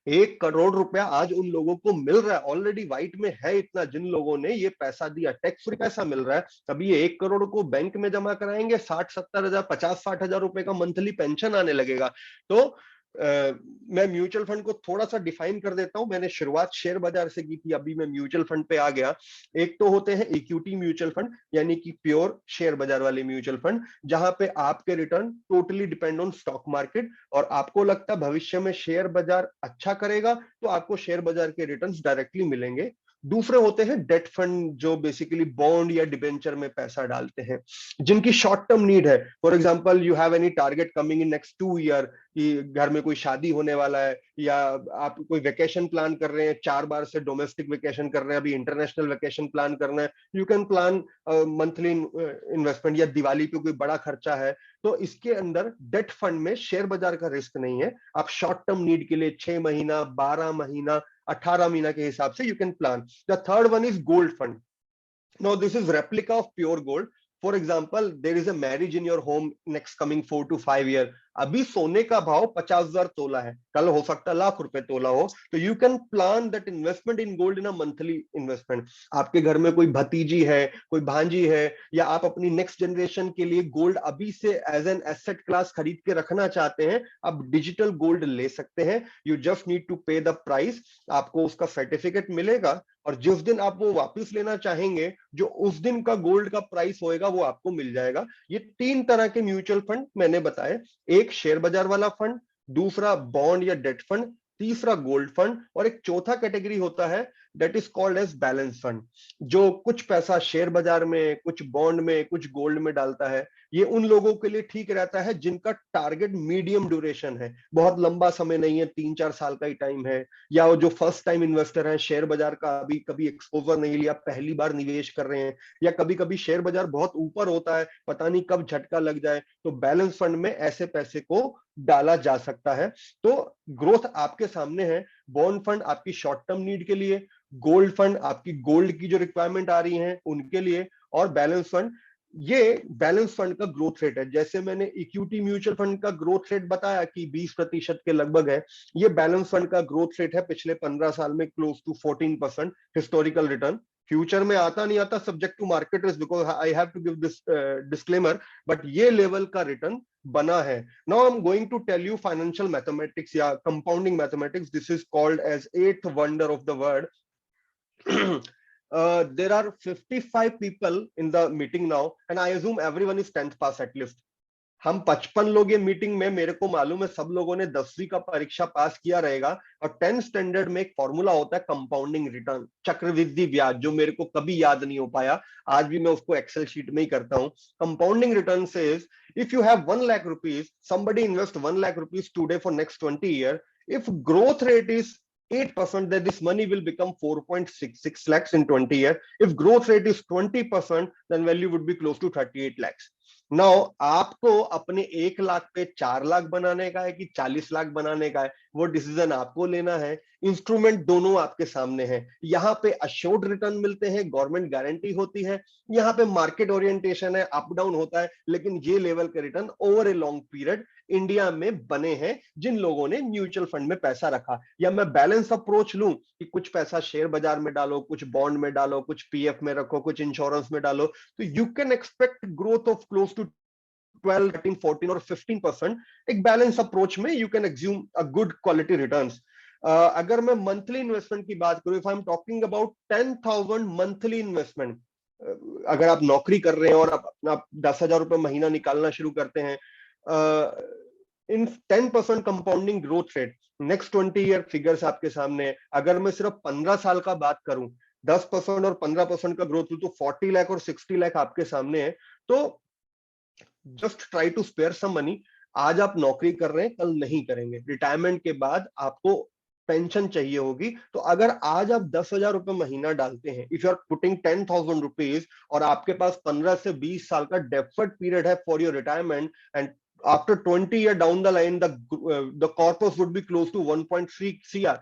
1 crore रुपया आज उन लोगों को मिल रहा है, ऑलरेडी व्हाइट में है इतना, जिन लोगों ने ये पैसा दिया, टैक्स फ्री पैसा मिल रहा है। तभी ये 1 करोड़ को बैंक में जमा कराएंगे, 60-70 हजार, 50-60 हजार रुपए का मंथली पेंशन आने लगेगा। तो मैं म्यूचुअल फंड को थोड़ा सा डिफाइन कर देता हूं। मैंने शुरुआत शेयर बाजार से की थी, अभी मैं म्यूचुअल फंड पे आ गया। एक तो होते हैं इक्विटी म्यूचुअल फंड, यानी कि प्योर शेयर बाजार वाले म्यूचुअल फंड, जहां पे आपके return totally depend on stock market, और आपको लगता है भविष्य में शेयर बाजार अच्छा करेगा तो आपको शेयर बाजार के रिटर्न्स डायरेक्टली मिलेंगे। दूसरे होते हैं डेट फंड, जो बेसिकली बॉन्ड या डिबेंचर में पैसा डालते हैं, जिनकी शॉर्ट टर्म नीड है। For example, you have any target coming in next 2 year, कि घर में कोई शादी होने वाला है, या आप कोई वेकेशन प्लान कर रहे हैं, 4 बार से डोमेस्टिक वेकेशन कर रहे हैं, अभी इंटरनेशनल वेकेशन प्लान करना है, you can plan monthly investment, या दिवाली पे कोई बड़ा खर्चा है। तो इसके अंदर डेट फंड में शेयर बाजार का रिस्क नहीं है। आप शॉर्ट टर्म नीड के लिए 6 महीना, 12 महीना, 18 महीना के हिसाब से you can plan. The third one is gold fund. Now this is replica of pure gold. For example, there is a marriage in your home next coming 4 to 5 year. अभी सोने का भाव 50,000 तोला है, कल हो सकता है लाख रुपए तोला हो, तो you can plan that investment in gold in a monthly investment. आपके घर में कोई भतीजी है, कोई भांजी है, या आप अपनी नेक्स्ट जनरेशन के लिए गोल्ड अभी से एज एन एसेट क्लास खरीद के रखना चाहते हैं, आप डिजिटल गोल्ड ले सकते हैं। यू जस्ट नीड टू पे द प्राइस, आपको उसका सर्टिफिकेट मिलेगा, और जिस दिन आप वो वापस लेना चाहेंगे, जो उस दिन का गोल्ड का प्राइस होएगा वो आपको मिल जाएगा। ये 3 तरह के म्यूचुअल फंड मैंने बताए, एक शेयर बाजार वाला फंड, दूसरा बॉन्ड या डेट फंड, तीसरा गोल्ड फंड, और एक चौथा कैटेगरी होता है that is called as balance fund, जो कुछ पैसा शेयर बाजार में, कुछ बॉन्ड में, कुछ गोल्ड में डालता है। ये उन लोगों के लिए ठीक रहता है जिनका टारगेट मीडियम ड्यूरेशन है, बहुत लंबा समय नहीं है, 3-4 साल का ही टाइम है, या वो जो फर्स्ट टाइम इन्वेस्टर है, शेयर बाजार का अभी कभी एक्सपोजर नहीं लिया, पहली बार निवेश कर रहे हैं, या कभी कभी शेयर बाजार बहुत ऊपर होता है, पता नहीं कब झटका लग जाए, तो बैलेंस फंड में ऐसे पैसे को डाला जा सकता है। तो ग्रोथ आपके सामने है। बॉन्ड फंड आपकी शॉर्ट टर्म नीड के लिए, गोल्ड फंड आपकी गोल्ड की जो रिक्वायरमेंट आ रही है उनके लिए, और बैलेंस फंड, ये बैलेंस फंड का ग्रोथ रेट है। जैसे मैंने इक्विटी म्यूचुअल फंड का ग्रोथ रेट बताया कि 20% के लगभग है, ये बैलेंस फंड का ग्रोथ रेट है पिछले 15 साल में close to 14% historical return. Future में आता नहीं आता, subject to market risk, because I have to give this disclaimer, but ये लेवल का रिटर्न बना है। Now I am going to tell you financial mathematics या compounding mathematics, this is called as 8th wonder of the world. there are 55 people in the meeting now and I assume everyone is 10th pass at least. हम 55 लोग ये मीटिंग में, मेरे को मालूम है सब लोगों ने 10वीं का परीक्षा पास किया रहेगा। और 10th स्टैंडर्ड में एक फॉर्मूला होता है कंपाउंडिंग रिटर्न, चक्रवृद्धि ब्याज, जो मेरे को कभी याद नहीं हो पाया, आज भी मैं उसको एक्सेल शीट में ही करता हूं। Compounding return says if you have 1 lakh rupees, somebody invest 1 lakh rupees today for next 20 years. If growth rate is 8%, then this money will become 4.66 lakhs in 20 years. If growth rate is 20%, then value would be close to 38 lakhs. Now आपको अपने 1 लाख पे 4 लाख बनाने का है कि 40 लाख बनाने का है, वो डिसीजन आपको लेना है। इंस्ट्रूमेंट दोनों आपके सामने हैं। यहाँ पे अश्योर्ड रिटर्न मिलते हैं, गवर्नमेंट गारंटी होती है। यहाँ पे मार्केट ओरिएंटेशन है, अप डाउन होता है, लेकिन ये लेवल के return over a long period India में बने हैं जिन लोगों ने म्यूचुअल फंड में पैसा रखा। या मैं बैलेंस अप्रोच लूं कि कुछ पैसा शेयर बाजार में डालो, कुछ बॉन्ड में डालो, कुछ पीएफ में रखो, कुछ इंश्योरेंस में डालो, तो you can expect growth of close to 12, 13, 14 और 15%। एक बैलेंस अप्रोच में you can assume a good quality returns. अगर मैं मंथली इन्वेस्टमेंट की बात करूं, if I am talking about 10,000 monthly investment, अगर आप नौकरी कर रहे हैं और आप 10,000 रुपए महीना निकालना शुरू करते हैं, इन 10% compounding growth rate, next 20 year figures आपके सामने है। अगर मैं सिर्फ 15 साल का बात करूं, 10% और 15% का ग्रोथ तो 40 लाख और 60 लाख आपके सामने है। तो just try to spare some money. आज आप नौकरी कर रहे हैं, कल नहीं करेंगे, रिटायरमेंट के बाद आपको पेंशन चाहिए होगी। तो अगर आज आप 10,000 रुपए महीना डालते हैं, if you are putting 10,000 rupees, और आपके पास 15 से 20 साल का डेफर्ड पीरियड है for your retirement, and after 20 year down the line the corpus would be close to 1.3 CR,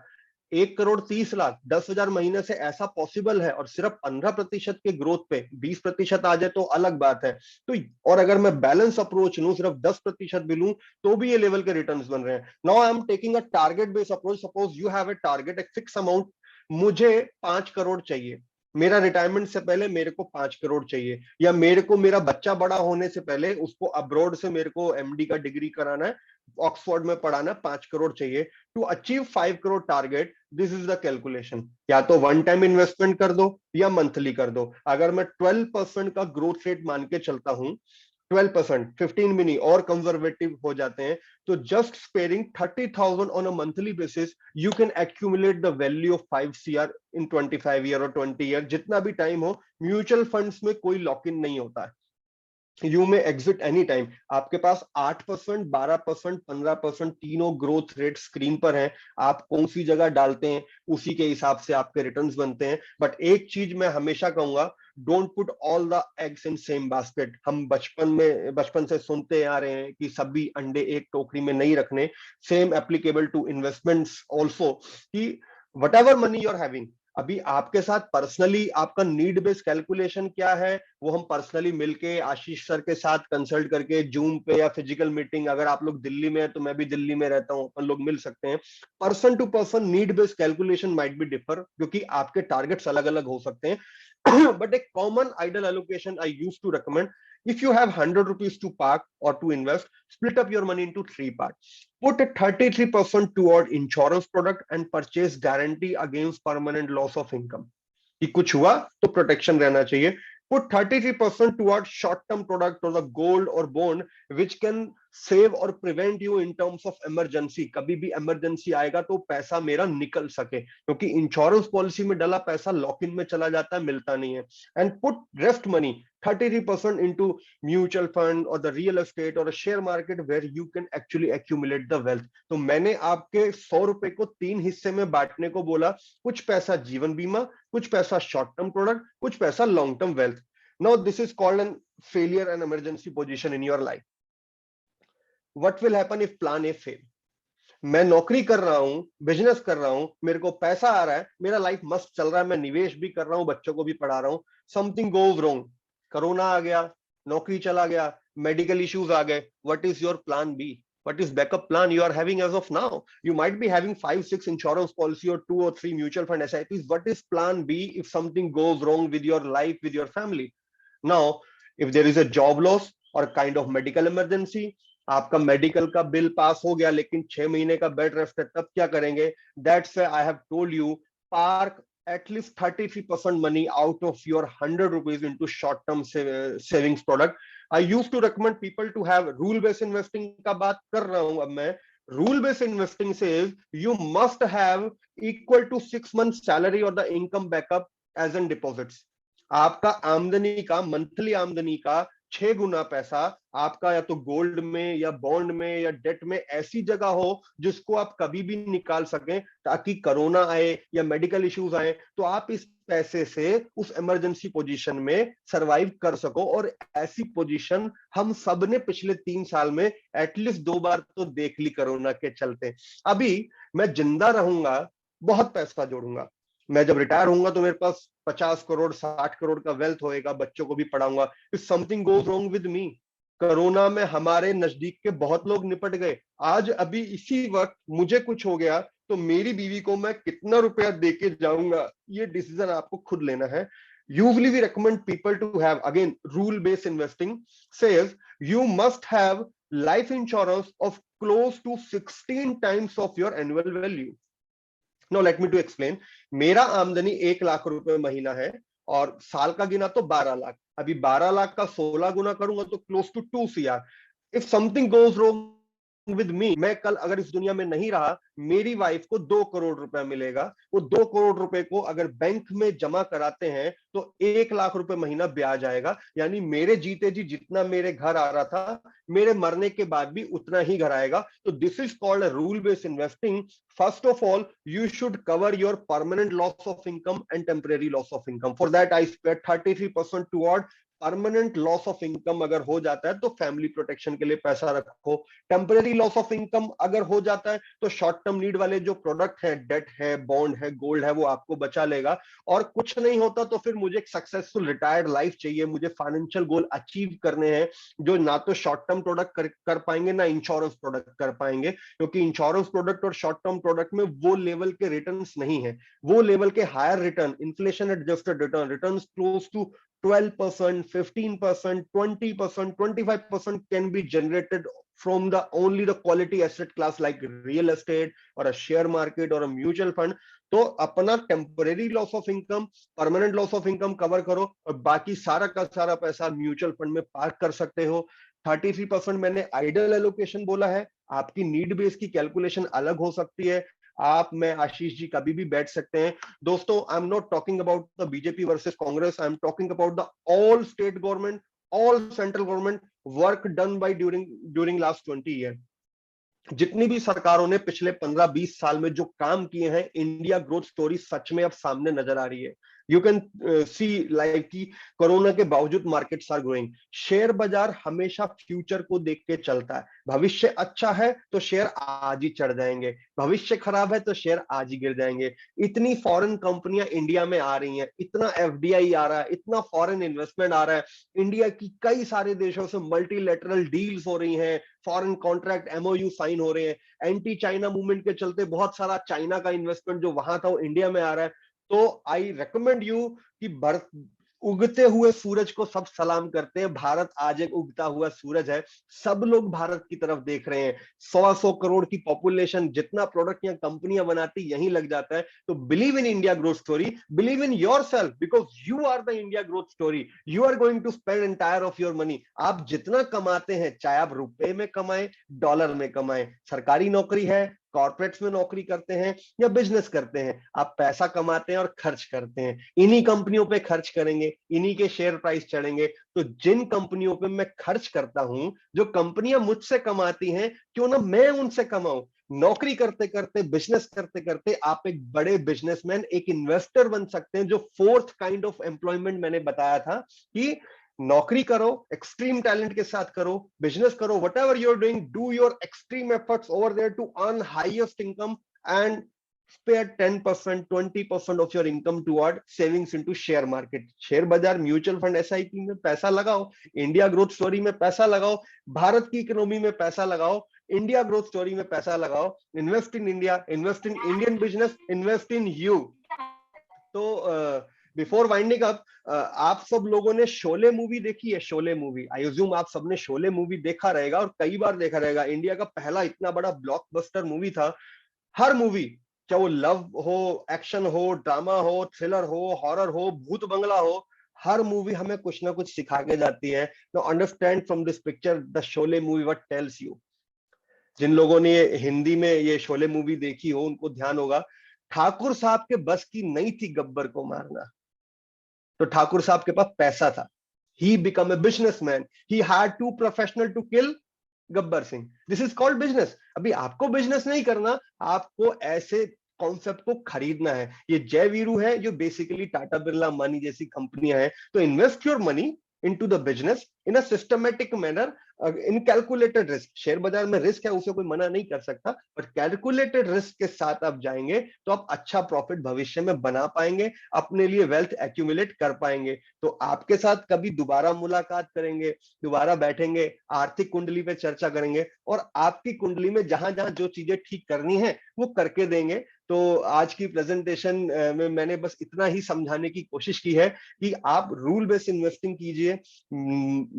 1,30,00,000, 10,000 महीने से ऐसा पॉसिबल है। और सिर्फ 15% के ग्रोथ पे 20% आ जाए तो अलग बात है। तो और अगर मैं बैलेंस अप्रोच लूं, सिर्फ 10% भी लूं, तो भी ये लेवल के रिटर्न्स बन रहे हैं। Now I am taking a target based approach. Suppose you have a target, एक फिक्स अमाउंट, मुझे 5 करोड़ चाहिए, मेरा रिटायरमेंट से पहले मेरे को 5 करोड़ चाहिए, या मेरे को मेरा बच्चा बड़ा होने से पहले उसको अब्रॉड से मेरे को एमडी का डिग्री कराना है, ऑक्सफोर्ड में पढ़ाना, 5 करोड़ चाहिए। To achieve 5 crore target, this is the calculation. या तो वन टाइम इन्वेस्टमेंट कर दो या मंथली कर दो। अगर मैं 12% का ग्रोथ रेट मान के चलता हूं, 12%, 15 भी नहीं, और कंजर्वेटिव हो जाते हैं, तो just sparing 30,000 on a monthly basis, you can accumulate the value of 5 CR in 25 year और 20 ईयर, जितना भी टाइम हो। म्यूचुअल फंड्स में कोई लॉक इन नहीं होता है, यू में एग्जिट एनी टाइम। आपके पास 8%, 12%, 15% तीनों ग्रोथ रेट स्क्रीन पर हैं। आप कौन सी जगह डालते हैं, उसी के हिसाब से आपके रिटर्न्स बनते हैं। बट एक चीज मैं हमेशा कहूंगा, don't put all the eggs in same basket. हम बचपन से सुनते आ रहे हैं कि सभी अंडे एक टोकरी में नहीं रखने। Same applicable to investments also, कि whatever money you are having, अभी आपके साथ पर्सनली आपका नीड बेस्ड कैलकुलेशन क्या है, वो हम पर्सनली मिलके आशीष सर के साथ कंसल्ट करके जूम पे या फिजिकल मीटिंग, अगर आप लोग दिल्ली में है तो मैं भी दिल्ली में रहता हूं, अपन लोग मिल सकते हैं। Person to person need based calculation might be differ, क्योंकि आपके टारगेट्स अलग अलग हो सकते हैं। but a common ideal allocation I used to recommend, if you have 100 rupees to park or to invest, split up your money into 3 parts. Put 33% toward insurance product and purchase guarantee against permanent loss of income, कि कुछ हुआ तो प्रोटेक्शन रहना चाहिए। Put 33% towards short-term product or the gold or bond which can save or prevent you in terms of emergency. कभी भी emergency आएगा तो पैसा मेरा निकल सके, क्योंकि इंश्योरेंस पॉलिसी में डाला पैसा लॉक इन में चला जाता है, मिलता नहीं है। And put rest money 33% into mutual fund or the real estate or a share market where you can actually accumulate the wealth. तो मैंने आपके 100 रुपए को 3 हिस्से में बांटने को बोला, कुछ पैसा जीवन बीमा, कुछ पैसा शॉर्ट टर्म प्रोडक्ट, कुछ पैसा long term wealth. Now this is called an failure and emergency position in your life. What will happen if plan A fail? मैं नौकरी कर रहा हूं, बिजनेस कर रहा हूं, मेरे को पैसा आ रहा है, मेरा लाइफ मस्त चल रहा है, मैं निवेश भी कर रहा हूं, बच्चों को भी पढ़ा रहा हूं, समथिंग गोज रॉन्ग, कोरोना आ गया, नौकरी चला गया, मेडिकल इश्यूज आ गए, what is your plan B? What is backup plan you are having as of now? You might be having 5, 6 insurance policy or 2 or 3 mutual fund SIPs. What is plan B if something goes wrong with your life, with your family? Now, if there is a job loss or kind of medical emergency, आपका मेडिकल का बिल पास हो गया लेकिन 6 महीने का बेड रेस्ट है, तब क्या करेंगे? That's why I have told you, park at least 33% money out of your 100 rupees into short-term savings product. I used to recommend people to have rule-based investing का बात कर रहा हूं अब मैं. Rule-based investing says you must have equal to 6 months salary or the income backup as in deposits. आपका आमदनी का, मंथली आमदनी का 6 गुना पैसा आपका या तो गोल्ड में या बॉन्ड में या डेट में ऐसी जगह हो जिसको आप कभी भी निकाल सकें, ताकि कोरोना आए या मेडिकल इश्यूज आए तो आप इस पैसे से उस इमरजेंसी पोजीशन में सरवाइव कर सको. और ऐसी पोजीशन हम सब ने पिछले 3 साल में एटलीस्ट 2 बार तो देख ली कोरोना के चलते. अभी मैं जिंदा रहूंगा, बहुत पैसा जोड़ूंगा. मैं जब रिटायर होऊंगा तो मेरे पास 50 करोड़ 60 करोड़ का वेल्थ होएगा, बच्चों को भी पढ़ाऊंगा. If something goes wrong with me, corona में हमारे नजदीक के बहुत लोग निपट गए. आज अभी इसी वक्त मुझे कुछ हो गया तो मेरी बीवी को मैं कितना रुपया देके जाऊंगा, ये डिसीजन आपको खुद लेना है. Usually we recommend people to have, again, rule-based investing says you must have life insurance of close to 16 times of your annual value. Now let me to explain. मेरा आमदनी 1 लाख रुपए महीना है और साल का गिना तो 12 लाख. अभी 12 लाख का 16 गुना करूंगा तो close to 2 CR. If something goes wrong with me, मैं कल अगर इस दुनिया में नहीं रहा, मेरी वाइफ को 2 करोड़ रुपया मिलेगा. वो 2 करोड़ रुपए को अगर बैंक में जमा कराते हैं तो 1 लाख रुपए महीना ब्याज आएगा. यानी मेरे जीते जी जितना मेरे घर आ रहा था, मेरे मरने के बाद भी उतना ही घर आएगा. तो this is called rule based investing. First of all, you should cover your permanent loss of income and temporary loss of income. For that, I spent 33% toward permanent loss of income. अगर हो जाता है तो फैमिली प्रोटेक्शन के लिए पैसा रखो. टेम्पररी लॉस ऑफ इनकम अगर हो जाता है तो शॉर्ट टर्म नीड वाले जो प्रोडक्ट है, डेट है, बॉन्ड है, गोल्ड है, वो आपको बचा लेगा. और कुछ नहीं होता तो फिर मुझे एक सक्सेसफुल रिटायर्ड लाइफ चाहिए, मुझे फाइनेंशियल गोल अचीव करने हैं, जो ना तो शॉर्ट टर्म प्रोडक्ट कर पाएंगे ना इंश्योरेंस प्रोडक्ट कर पाएंगे, क्योंकि इंश्योरेंस प्रोडक्ट और शॉर्ट टर्म प्रोडक्ट में वो लेवल के रिटर्न्स नहीं है. वो लेवल के higher return, inflation adjusted return close to 12%, 15%, 20%, 25% can be generated from only the quality asset class like real estate or a share market or a mutual fund. तो अपना temporary loss of income, permanent loss of income cover करो और बाकी सारा का सारा पैसा म्यूचुअल फंड में पार्क कर सकते हो. 33% मैंने आइडल एलोकेशन बोला है. आपकी नीड बेस की कैलकुलेशन अलग हो सकती है. आप, मैं, आशीष जी कभी भी बैठ सकते हैं. दोस्तों, I am not talking about the BJP versus Congress, I am talking about the all state government, all central government work done by during last 20 year. जितनी भी सरकारों ने पिछले 15-20 साल में जो काम किए हैं, इंडिया ग्रोथ स्टोरी सच में अब सामने नजर आ रही है. यू कैन सी लाइक कि कोरोना के बावजूद मार्केट्स आर ग्रोइंग. शेयर बाजार हमेशा फ्यूचर को देख के चलता है. भविष्य अच्छा है तो शेयर आज ही चढ़ जाएंगे, भविष्य खराब है तो शेयर आज ही गिर जाएंगे. इतनी फॉरेन कंपनियां इंडिया में आ रही हैं, इतना एफडीआई आ रहा है, इतना फॉरेन इन्वेस्टमेंट आ रहा है. इंडिया की कई सारे देशों से मल्टीलैटरल डील्स हो रही हैं, फॉरेन कॉन्ट्रैक्ट एमओयू साइन हो रहे हैं. एंटी चाइना मूवमेंट के चलते बहुत सारा चाइना का इन्वेस्टमेंट जो वहां था वो इंडिया में आ रहा है. तो आई रेकमेंड यू कि उगते हुए सूरज को सब सलाम करते हैं. भारत आज एक उगता हुआ सूरज है. सब लोग भारत की तरफ देख रहे हैं. 100 करोड़ की पॉपुलेशन, जितना प्रोडक्ट या कंपनियां बनाती यहीं लग जाता है. तो believe in India growth story, believe in yourself, because you are the India growth story. You are going to spend entire of your money. आप जितना कमाते हैं, चाहे आप रुपए में कमाएं, डॉलर में कमाएं, सरकारी नौकरी है, कॉर्पोरेट्स में नौकरी करते हैं या बिजनेस करते हैं, आप पैसा कमाते हैं और खर्च करते हैं. इन्हीं कंपनियों पे खर्च करेंगे, इन्हीं के शेयर प्राइस चढ़ेंगे. तो जिन कंपनियों पे मैं खर्च करता हूं, जो कंपनियां मुझसे कमाती हैं, क्यों ना मैं उनसे कमाऊं. नौकरी करते करते, बिजनेस करते करते आप एक बड़े बिजनेसमैन, एक इन्वेस्टर बन सकते हैं. जो फोर्थ काइंड ऑफ एम्प्लॉयमेंट मैंने बताया था कि नौकरी करो, एक्सट्रीम टैलेंट के साथ करो, बिजनेस करो, whatever you are doing, do your extreme efforts over there to earn highest income and spare 10%, 20% of your income toward savings into share market. Share बाजार, म्यूचुअल फंड, एसआईपी में पैसा लगाओ, इंडिया ग्रोथ स्टोरी में पैसा लगाओ, भारत की इकोनॉमी में पैसा लगाओ, इंडिया ग्रोथ स्टोरी में पैसा लगाओ. Invest in India, invest in Indian business, invest in you. तो बिफोर वाइंडिंग अप, आप सब लोगों ने शोले मूवी देखी है? शोले मूवी, आई अज्यूम आप सबने शोले मूवी देखा रहेगा और कई बार देखा रहेगा. इंडिया का पहला इतना बड़ा ब्लॉकबस्टर मूवी था. हर मूवी चाहे वो लव हो, एक्शन हो, ड्रामा हो, थ्रिलर हो, हॉरर हो, भूत बंगला हो, हर मूवी हमें कुछ ना कुछ सिखा के जाती है। No understand from this picture the Sholay movie what tells you. जिन लोगों ने हिंदी में ये शोले मूवी देखी हो उनको ध्यान होगा, ठाकुर साहब के बस की नहीं थी गब्बर को मारना, तो ठाकुर साहब के पास पैसा था। He become a businessman, he had to professional to kill Gabbar Singh. This is called business. अभी आपको बिजनेस नहीं करना, आपको ऐसे कॉन्सेप्ट को खरीदना है। ये जय वीरू है जो बेसिकली टाटा बिरला मनी जैसी कंपनियां हैं। तो invest your money into the business in a systematic manner, in calculated risk. Share बाजार में रिस्क है, उसे कोई मना नहीं कर सकता, बट कैलकुलेटेड रिस्क के साथ आप जाएंगे तो आप अच्छा प्रॉफिट भविष्य में बना पाएंगे, अपने लिए वेल्थ एक्यूमुलेट कर पाएंगे। तो आपके साथ कभी दोबारा मुलाकात करेंगे, दोबारा बैठेंगे, आर्थिक कुंडली पे चर्चा करेंगे और आपकी कुंडली में जहां जहां जो चीजें ठीक करनी है वो करके देंगे। तो आज की प्रेजेंटेशन में मैंने बस इतना ही समझाने की कोशिश की है कि आप रूल बेस्ड इन्वेस्टिंग कीजिए,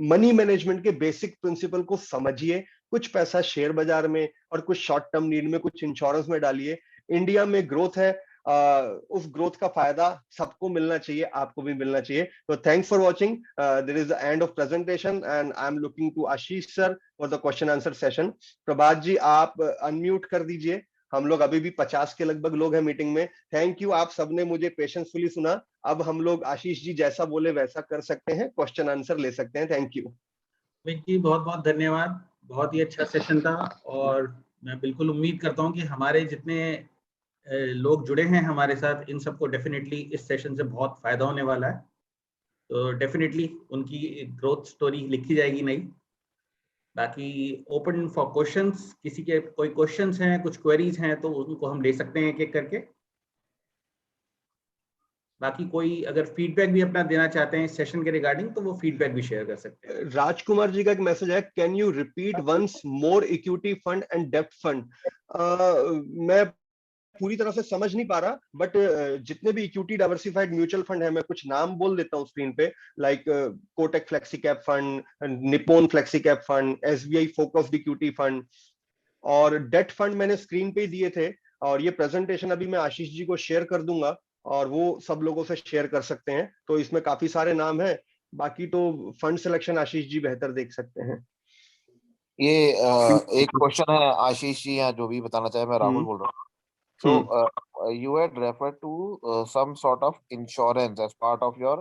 मनी मैनेजमेंट के बेसिक प्रिंसिपल को समझिए, कुछ पैसा शेयर बाजार में और कुछ शॉर्ट टर्म नीड में, कुछ इंश्योरेंस में डालिए। इंडिया में ग्रोथ है, उस ग्रोथ का फायदा सबको मिलना चाहिए, आपको भी मिलना चाहिए। तो thanks for watching, this is the end of presentation and I am looking to Ashish sir for the question answer session. Prabhat ji आप अनम्यूट कर दीजिए, हम लोग अभी भी 50 के लगभग लोग हैं मीटिंग में। थैंक यू, आप सबने मुझे पेशेंसफुली सुना। अब हम लोग आशीष जी जैसा बोले वैसा कर सकते हैं, क्वेश्चन आंसर ले सकते हैं। थैंक यू जी, बहुत बहुत धन्यवाद, बहुत ही अच्छा सेशन था। और मैं बिल्कुल उम्मीद करता हूँ कि हमारे जितने लोग जुड़े हैं हमारे साथ, इन सबको डेफिनेटली इस सेशन से बहुत फायदा होने वाला है। तो डेफिनेटली उनकी ग्रोथ स्टोरी लिखी जाएगी नई। बाकी ओपन फॉर क्वेश्चंस, किसी के कोई क्वेश्चंस हैं, कुछ क्वेरीज हैं तो उनको हम ले सकते हैं एक एक करके। बाकी कोई अगर फीडबैक भी अपना देना चाहते हैं इस सेशन के रिगार्डिंग तो वो फीडबैक भी शेयर कर सकते हैं। राजकुमार जी का एक मैसेज है, can you repeat once more equity fund and डेब्ट फंड। मैं पूरी तरह से समझ नहीं पा रहा, बट जितने भी इक्विटी डाइवर्सिफाइड म्यूचुअल फंड है, मैं कुछ नाम बोल देता हूँ स्क्रीन पे, like Kotak flexi cap fund, Nippon flexi cap fund, SBI focused equity fund, और डेट फंड मैंने स्क्रीन पे ही दिए थे। और ये प्रेजेंटेशन अभी मैं आशीष जी को शेयर कर दूंगा और वो सब लोगों से शेयर कर सकते हैं। तो इसमें काफी सारे नाम हैं, बाकी तो फंड सिलेक्शन आशीष जी बेहतर देख सकते हैं। ये एक क्वेश्चन है आशीष जी, या जो भी बताना चाहे, मैं राहुल बोल रहा हूँ। So you had referred to some sort of insurance as part of your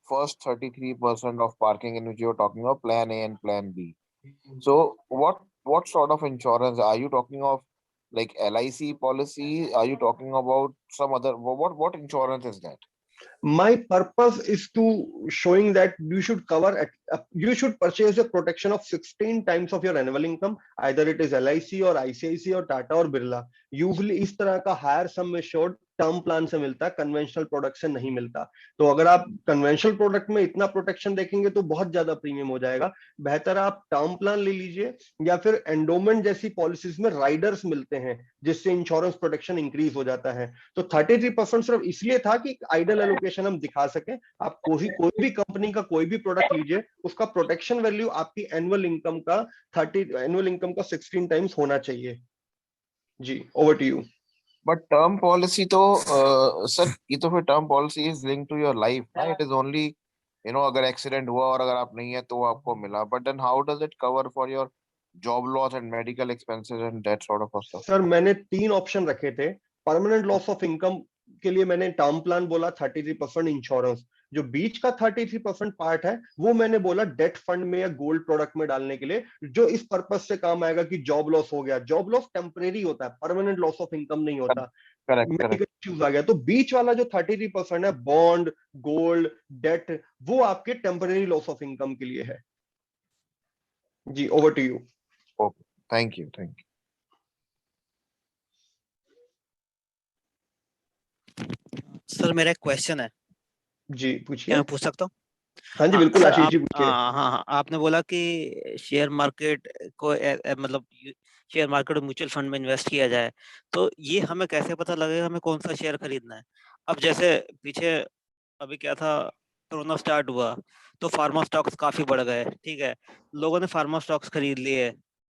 first 33% of parking in which you were talking of plan A and plan B. So what sort of insurance are you talking of? Like LIC policy? Are you talking about some other? What insurance is that? My purpose is to showing that you should cover you should purchase a protection of 16 times of your annual income, either it is LIC or ICICI or Tata or Birla. Usually इस तरह का higher sum assured term plan से मिलता है, कन्वेंशनल प्रोडक्ट से नहीं मिलता। तो अगर आप कन्वेंशनल प्रोडक्ट में इतना प्रोटेक्शन देखेंगे तो बहुत ज्यादा प्रीमियम हो जाएगा। बेहतर आप टर्म प्लान ले लीजिए, या फिर एंडोमेंट जैसी पॉलिसीज में राइडर्स मिलते हैं जिससे इंश्योरेंस प्रोटेक्शन इंक्रीज हो जाता है। तो 33% सिर्फ इसलिए था कि आइडल एलोकेशन हम दिखा सके। आप कोई भी कंपनी का कोई भी प्रोडक्ट लीजिए, उसका प्रोटेक्शन वैल्यू आपकी एनुअल इनकम का 16 टाइम्स होना चाहिए। जी, over to you. But term policy तो सर, ये तो फिर term policy is link to your life ना, इट इज ओनली अगर एक्सीडेंट हुआ और अगर आप नहीं है तो आपको मिला, but then how does it cover for your job loss and medical expenses and that sort of stuff? Sir मैंने 3 ऑप्शन रखे थे। परमानेंट लॉस ऑफ इनकम के लिए मैंने टर्म प्लान बोला, 33% इंश्योरेंस। जो बीच का 33% पार्ट है वो मैंने बोला डेट फंड में या गोल्ड प्रोडक्ट में डालने के लिए, जो इस पर्पज से काम आएगा कि जॉब लॉस हो गया। जॉब लॉस टेम्परेरी होता है, परमानेंट लॉस ऑफ इनकम नहीं होता। मेडिकल इश्यूज आ गया तो बीच वाला जो 33% है, बॉन्ड, गोल्ड, डेट, वो आपके टेम्परेरी लॉस ऑफ इनकम के लिए है। जी, over to you. Okay, thank you. Sir मेरा एक क्वेश्चन है। जी पूछिए। क्या मैं पूछ सकता हूँ? हाँ जी बिल्कुल, आशीष जी पूछिए। हाँ, आपने बोला कि शेयर मार्केट को मतलब शेयर मार्केट और म्यूचुअल फंड में इन्वेस्ट किया जाए, तो ये हमें कैसे पता लगेगा हमें कौन सा शेयर खरीदना है? अब जैसे पीछे अभी क्या था, कोरोना स्टार्ट हुआ तो फार्मा स्टॉक्स काफी बढ़ गए, ठीक है, लोगों ने फार्मा स्टॉक्स खरीद लिए,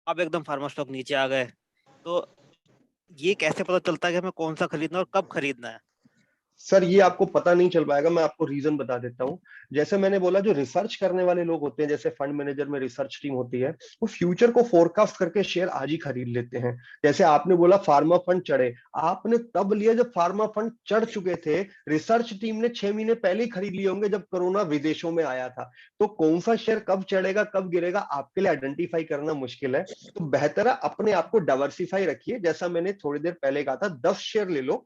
अब एकदम फार्मा स्टॉक नीचे आ गए, तो ये कैसे पता चलता है कि हमें कौन सा खरीदना है और कब खरीदना है? सर ये आपको पता नहीं चल पाएगा, मैं आपको रीजन बता देता हूँ। जैसे मैंने बोला, जो रिसर्च करने वाले लोग होते हैं, जैसे फंड मैनेजर में रिसर्च टीम होती है, वो फ्यूचर को फोरकास्ट करके शेयर आज ही खरीद लेते हैं। जैसे आपने बोला फार्मा फंड चढ़े, आपने तब लिया जब फार्मा फंड चढ़ चुके थे। रिसर्च टीम ने 6 महीने पहले ही खरीद लिए होंगे जब कोरोना विदेशों में आया था। तो कौन सा शेयर कब चढ़ेगा कब गिरेगा आपके लिए आइडेंटिफाई करना मुश्किल है। तो बेहतर है अपने आप को डाइवर्सिफाई रखिए। जैसा मैंने थोड़ी देर पहले कहा था, 10 शेयर ले लो,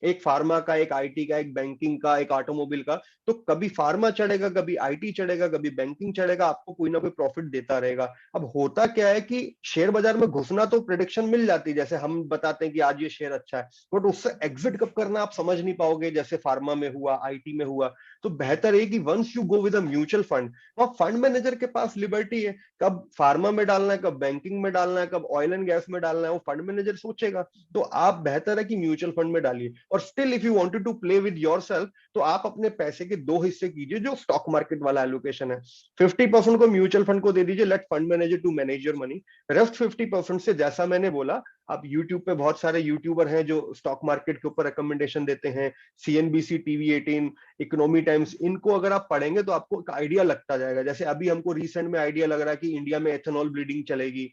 एक फार्मा का, एक आईटी का, एक बैंकिंग का, एक ऑटोमोबाइल का। तो कभी फार्मा चढ़ेगा, कभी आईटी चढ़ेगा, कभी बैंकिंग चढ़ेगा, आपको कोई ना कोई प्रॉफिट देता रहेगा। अब होता क्या है कि शेयर बाजार में घुसना तो प्रेडिक्शन मिल जाती है, जैसे हम बताते हैं कि आज ये शेयर अच्छा है, बट उससे एग्जिट कब करना आप समझ नहीं पाओगे, जैसे फार्मा में हुआ, आईटी में हुआ। तो बेहतर है कि once you go with a mutual fund, तो फंड मैनेजर के पास लिबर्टी है, कब फार्मा में डालना है, कब बैंकिंग में डालना है, कब ऑयल एंड गैस में डालना है, वो फंड मैनेजर सोचेगा। तो आप बेहतर है कि म्यूचुअल फंड में डालिए। और still if you wanted to play with yourself, तो आप अपने पैसे के 2 हिस्से कीजिए, जो स्टॉक मार्केट वाला एलोकेशन है। 50% को म्यूचुअल फंड को दे दीजिए, let fund manager to manage your money. Rest 50% से, जैसा मैंने बोला, आप यूट्यूब पे बहुत सारे यूट्यूबर हैं जो स्टॉक मार्केट के ऊपर रिकमेंडेशन देते हैं, सीएनबीसी, टीवी 18, इकोनॉमी टाइम्स, इनको अगर आप पढ़ेंगे तो आपको एक आइडिया लगता जाएगा। जैसे अभी हमको रिसेंट में आइडिया लग रहा है कि इंडिया में एथेनॉल ब्लीडिंग चलेगी,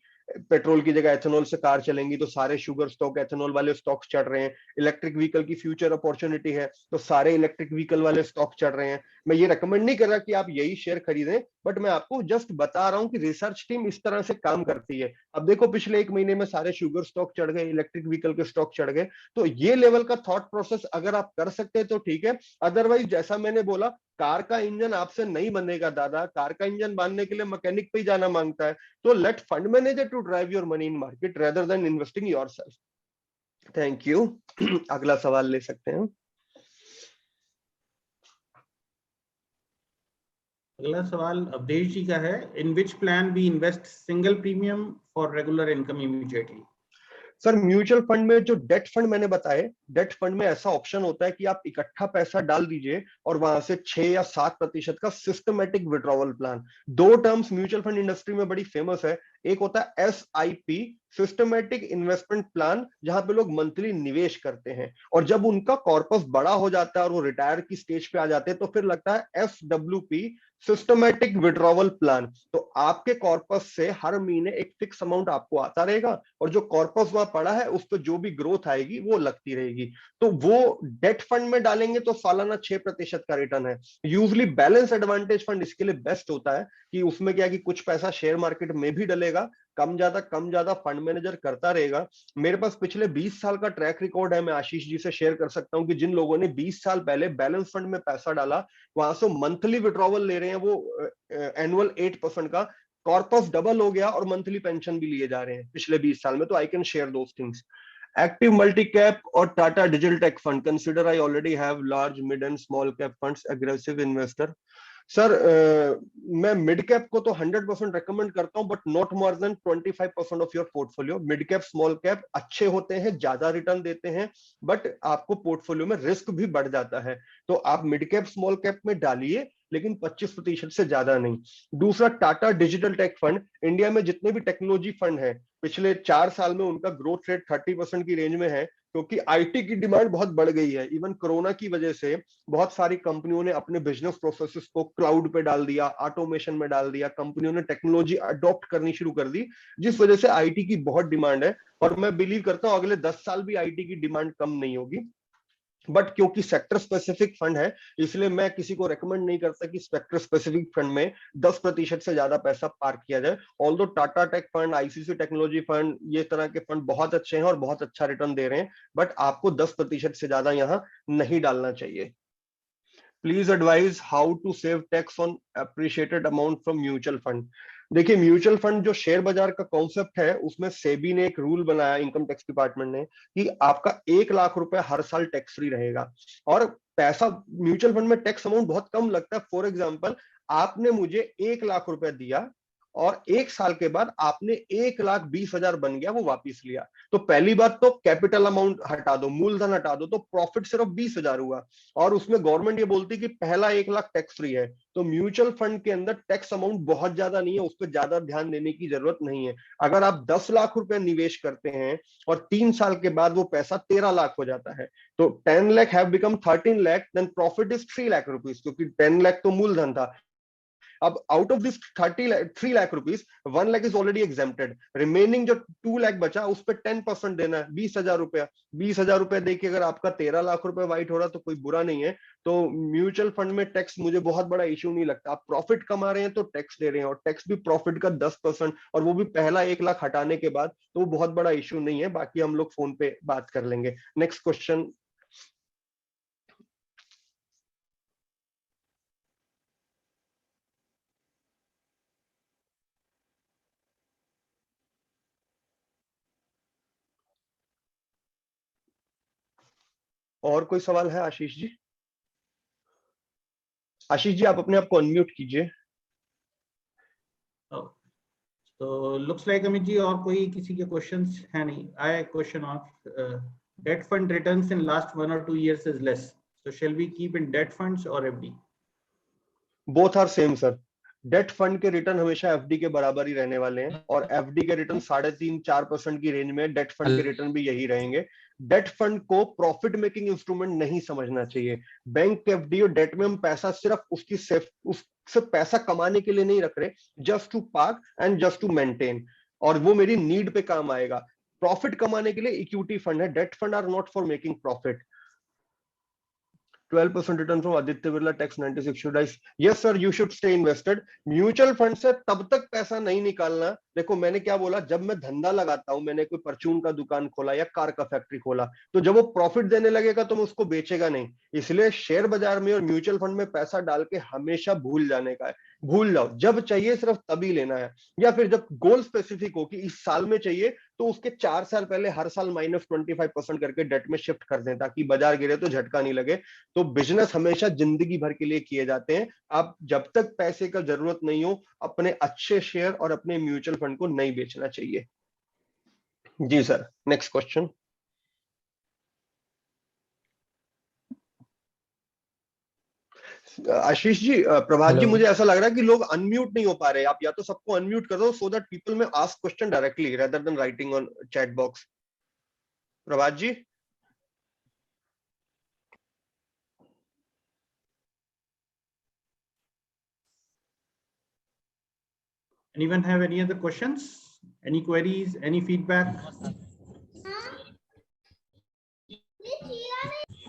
पेट्रोल की जगह एथेनॉल से कार चलेंगी, तो सारे शुगर स्टॉक, एथेनॉल वाले स्टॉक चढ़ रहे हैं। इलेक्ट्रिक व्हीकल की फ्यूचर अपॉर्चुनिटी है, तो सारे इलेक्ट्रिक व्हीकल वाले स्टॉक चढ़ रहे हैं। मैं ये रेकमेंड नहीं कर रहा कि आप यही शेयर खरीदें, बट मैं आपको जस्ट बता रहा हूं कि रिसर्च टीम इस तरह से काम करती है। अब देखो पिछले 1 महीने में सारे शुगर स्टॉक चढ़ गए, इलेक्ट्रिक व्हीकल के स्टॉक चढ़ गए। तो ये लेवल का थॉट प्रोसेस अगर आप कर सकते हैं तो ठीक है। अदरवाइज जैसा मैंने बोला, कार का इंजन आपसे नहीं बनेगा दादा, कार का इंजन बांधने के लिए मैकेनिक पे ही जाना मांगता है। तो let fund manager to drive your money in market rather than investing yourself. Thank you. अगला सवाल ले सकते हैं। अगला सवाल अवधेश जी का है, in which plan we invest single premium for regular income immediately? Sir mutual fund में जो डेट फंड मैंने बताए, डेट फंड में ऐसा ऑप्शन होता है कि आप इकट्ठा पैसा डाल दीजिए और वहां से 6 या 7% का systematic withdrawal plan. 2 terms mutual fund industry में बड़ी फेमस है। एक होता है SIP, सिस्टमेटिक इन्वेस्टमेंट प्लान, जहां पे लोग मंथली निवेश करते हैं, और जब उनका कॉर्पस बड़ा हो जाता है और वो रिटायर की स्टेज पे आ जाते हैं तो फिर लगता है SWP, सिस्टमेटिक विड्रॉवल प्लान। तो आपके कॉर्पस से हर महीने एक फिक्स अमाउंट आपको आता रहेगा, और जो कॉर्पस वहां पड़ा है उस पर जो भी ग्रोथ आएगी वो लगती रहेगी। तो वो डेट फंड में डालेंगे तो सालाना 6% का रिटर्न है। यूजली बैलेंस एडवांटेज फंड इसके लिए बेस्ट होता है कि उसमें क्या है कि कुछ पैसा शेयर मार्केट में भी डलेगा, कम ज्यादा फंड मैनेजर करता रहेगा। मेरे पास पिछले 20 साल का ट्रैक रिकॉर्ड है, मैं आशीष जी से शेयर कर सकता हूं कि जिन लोगों ने 20 साल पहले बैलेंस फंड में पैसा डाला, वहां से मंथली विड्रॉवल ले रहे हैं वो एनुअल 8% का, कॉर्पस डबल हो गया और मंथली पेंशन भी लिए जा रहे हैं पिछले 20 साल में। तो I can share those things. Active multi cap और Tata digital tech fund, consider I already have large mid and small cap funds, aggressive investor. Sir मैं मिड कैप को तो 100% रेकमेंड करता हूं, but not more than 25% of your portfolio. Mid cap small cap अच्छे होते हैं, ज्यादा रिटर्न देते हैं, बट आपको पोर्टफोलियो में रिस्क भी बढ़ जाता है। तो आप मिड कैप स्मॉल कैप में डालिए, लेकिन 25% से ज्यादा नहीं। दूसरा, Tata digital tech fund, India में जितने भी टेक्नोलॉजी फंड है पिछले 4 साल में उनका ग्रोथ रेट 30% की रेंज में है, क्योंकि आईटी की डिमांड बहुत बढ़ गई है। इवन कोरोना की वजह से बहुत सारी कंपनियों ने अपने बिजनेस प्रोसेसेस को क्लाउड पे डाल दिया, ऑटोमेशन में डाल दिया, कंपनियों ने टेक्नोलॉजी अडॉप्ट करनी शुरू कर दी, जिस वजह से आईटी की बहुत डिमांड है। और मैं बिलीव करता हूं अगले 10 साल भी आईटी की डिमांड कम नहीं होगी। बट क्योंकि सेक्टर स्पेसिफिक फंड है, इसलिए मैं किसी को रेकमेंड नहीं करता कि सेक्टर स्पेसिफिक फंड में 10% से ज्यादा पैसा पार्क किया जाए। Although Tata take fund, ICC technology fund, ये तरह के फंड बहुत अच्छे हैं और बहुत अच्छा रिटर्न दे रहे हैं, बट आपको 10% से ज्यादा यहाँ नहीं डालना चाहिए। Please advise how to save tax on appreciated amount from mutual fund. देखिए म्यूचुअल फंड जो शेयर बाजार का कॉन्सेप्ट है, उसमें सेबी ने एक रूल बनाया, इनकम टैक्स डिपार्टमेंट ने, कि आपका 1 लाख रुपए हर साल टैक्स फ्री रहेगा। और पैसा म्यूचुअल फंड में टैक्स अमाउंट बहुत कम लगता है। फॉर एग्जाम्पल, आपने मुझे 1 लाख रुपए दिया और 1 साल के बाद आपने 1,20,000 बन गया वो वापिस लिया, तो पहली बात तो कैपिटल अमाउंट हटा दो, मूलधन हटा दो, तो प्रॉफिट सिर्फ 20,000 हुआ। और उसमें गवर्नमेंट ये बोलती कि पहला 1 लाख टैक्स फ्री है, तो म्यूचुअल फंड के अंदर टैक्स अमाउंट बहुत ज्यादा नहीं है, उस पर ज्यादा ध्यान देने की जरूरत नहीं है। अगर आप 10 लाख रुपए निवेश करते हैं और 3 साल के बाद वो पैसा 13 लाख हो जाता है, तो 10 lakh have become 13 lakh, then profit is 3 lakh rupees, क्योंकि 10 लाख तो मूलधन था। अब out of this 3 lakh rupees 1 lakh is already exempted, remaining जो 2 लाख बचा उस पर 10% देना है, 20,000 रुपया। 20,000 रुपया देखिए, अगर आपका 13 लाख रुपए वाइट हो रहा तो कोई बुरा नहीं है। तो म्यूचुअल फंड में टैक्स मुझे बहुत बड़ा इश्यू नहीं लगता। आप प्रॉफिट कमा रहे हैं तो टैक्स दे रहे हैं, और टैक्स भी प्रॉफिट का 10%, और वो भी पहला 1 लाख हटाने के बाद, तो वो बहुत बड़ा इश्यू नहीं है। बाकी हम लोग फोन पे बात कर लेंगे। Next question. और कोई सवाल है आशीष जी? आशीष जी आप अपने आप को अनम्यूट कीजिए। तो लुक्स लाइक अमित जी और कोई किसी के क्वेश्चंस है नहीं। I question of debt fund returns in last 1 or 2 years is less, so shall we keep in debt funds or FD? Both are same sir. Debt fund के रिटर्न हमेशा एफडी के बराबर ही रहने वाले हैं, और एफडी के रिटर्न 3.5-4% की रेंज में, डेट फंड के रिटर्न भी यही रहेंगे। डेट फंड को प्रॉफिट मेकिंग इंस्ट्रूमेंट नहीं समझना चाहिए। बैंक एफडी और डेट में हम पैसा सिर्फ उसकी उससे पैसा कमाने के लिए नहीं रख रहे, just to park and just to maintain, और वो मेरी नीड पे काम आएगा। प्रॉफिट कमाने के लिए इक्विटी फंड है, debt fund are not for making profit. 12% return from Aditya Birla, tax 96 should I? Yes sir, you should stay invested। Mutual fund से तब तक पैसा नहीं निकालना। देखो मैंने क्या बोला, जब मैं धंधा लगाता हूं, मैंने कोई परचून का दुकान खोला या कार का फैक्ट्री खोला, तो जब वो प्रॉफिट देने लगेगा तो मैं उसको बेचेगा नहीं। इसलिए शेयर बाजार में और म्यूचुअल फंड में पैसा डाल के हमेशा भूल जाने का है। भूल जाओ, जब चाहिए सिर्फ तभी लेना है, या फिर जब गोल स्पेसिफिक हो कि इस साल में चाहिए, तो उसके 4 साल पहले हर साल -25% करके डेट में शिफ्ट कर दें, ताकि बाजार गिरे तो झटका नहीं लगे। तो बिजनेस हमेशा जिंदगी भर के लिए किए जाते हैं। आप जब तक पैसे का जरूरत नहीं हो, अपने अच्छे शेयर और अपने म्यूचुअल फंड को नहीं बेचना चाहिए। जी sir, next question. Ashish ji, प्रभात जी, मुझे ऐसा लग रहा है कि लोग अनम्यूट नहीं हो पा रहे। आप या तो सबको अनम्यूट कर दो, so that people may ask question directly rather than writing on chat box. Prabhat ji. Anyone have any other questions? Any queries? Any feedback?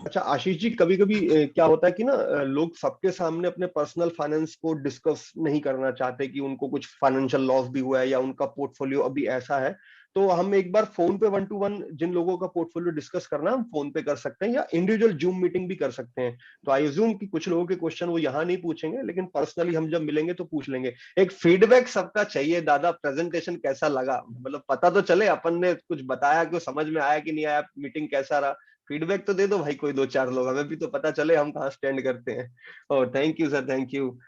अच्छा आशीष जी, कभी कभी क्या होता है कि ना, लोग सबके सामने अपने पर्सनल फाइनेंस को डिस्कस नहीं करना चाहते कि उनको कुछ फाइनेंशियल लॉस भी हुआ है या उनका पोर्टफोलियो अभी ऐसा है। तो हम एक बार फोन पे 1 to 1 जिन लोगों का पोर्टफोलियो डिस्कस करना, हम फोन पे कर सकते हैं, या इंडिविजुअल जूम मीटिंग भी कर सकते हैं। तो आई अज्यूम कि कुछ लोगों के क्वेश्चन वो यहाँ नहीं पूछेंगे, लेकिन पर्सनली हम जब मिलेंगे तो पूछ लेंगे। एक फीडबैक सबका चाहिए दादा, प्रेजेंटेशन कैसा लगा, मतलब पता तो चले अपन ने कुछ बताया कि समझ में आया कि नहीं आया, मीटिंग कैसा रहा। फीडबैक तो दे दो भाई, कोई 2-4 लोग, हमें भी तो पता चले हम कहाँ स्टैंड करते हैं। Oh thank you sir, thank you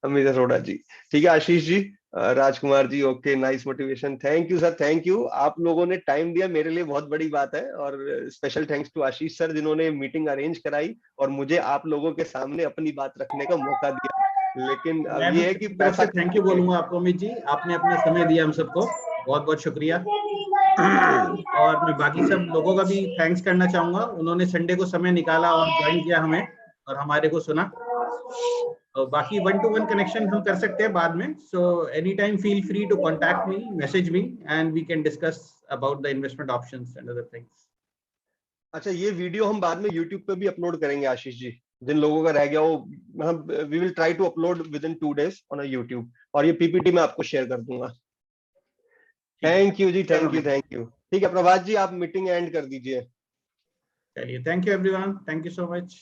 Amit Arora ji. ठीक है Ashish ji, Rajkumar ji, okay, nice motivation, thank you sir, thank you. आप लोगों ने टाइम दिया, मेरे लिए बहुत बड़ी बात है। और special thanks to Ashish sir, जिन्होंने मीटिंग अरेंज कराई और मुझे आप लोगों के सामने अपनी बात रखने का मौका दिया। लेकिन अब ये है कि पैसा, थैंक यू बोलूंगा आपको अमित जी, आपने अपना समय दिया हम सबको, बहुत बहुत शुक्रिया। और मैं बाकी सब लोगों का भी थैंक्स करना चाहूंगा, उन्होंने संडे को समय निकाला और ज्वाइन किया हमें और हमारे को सुना। तो बाकी 1 to 1 कनेक्शन हम कर सकते हैं बाद में। So any time feel free to contact me, message me, and we can discuss about the investment options and other things. अच्छा, ये वीडियो हम बाद में यूट्यूब पे भी अपलोड करेंगे आशीष जी। जिन लोगों का रह गया वो हम we will try to upload within 2 days on YouTube, और ये पीपीटी में आपको शेयर कर दूंगा। Thank you ji, thank you, thank you. ठीक है प्रभात जी, आप मीटिंग एंड कर दीजिए। चलिए, thank you everyone, thank you so much,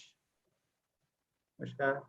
नमस्कार।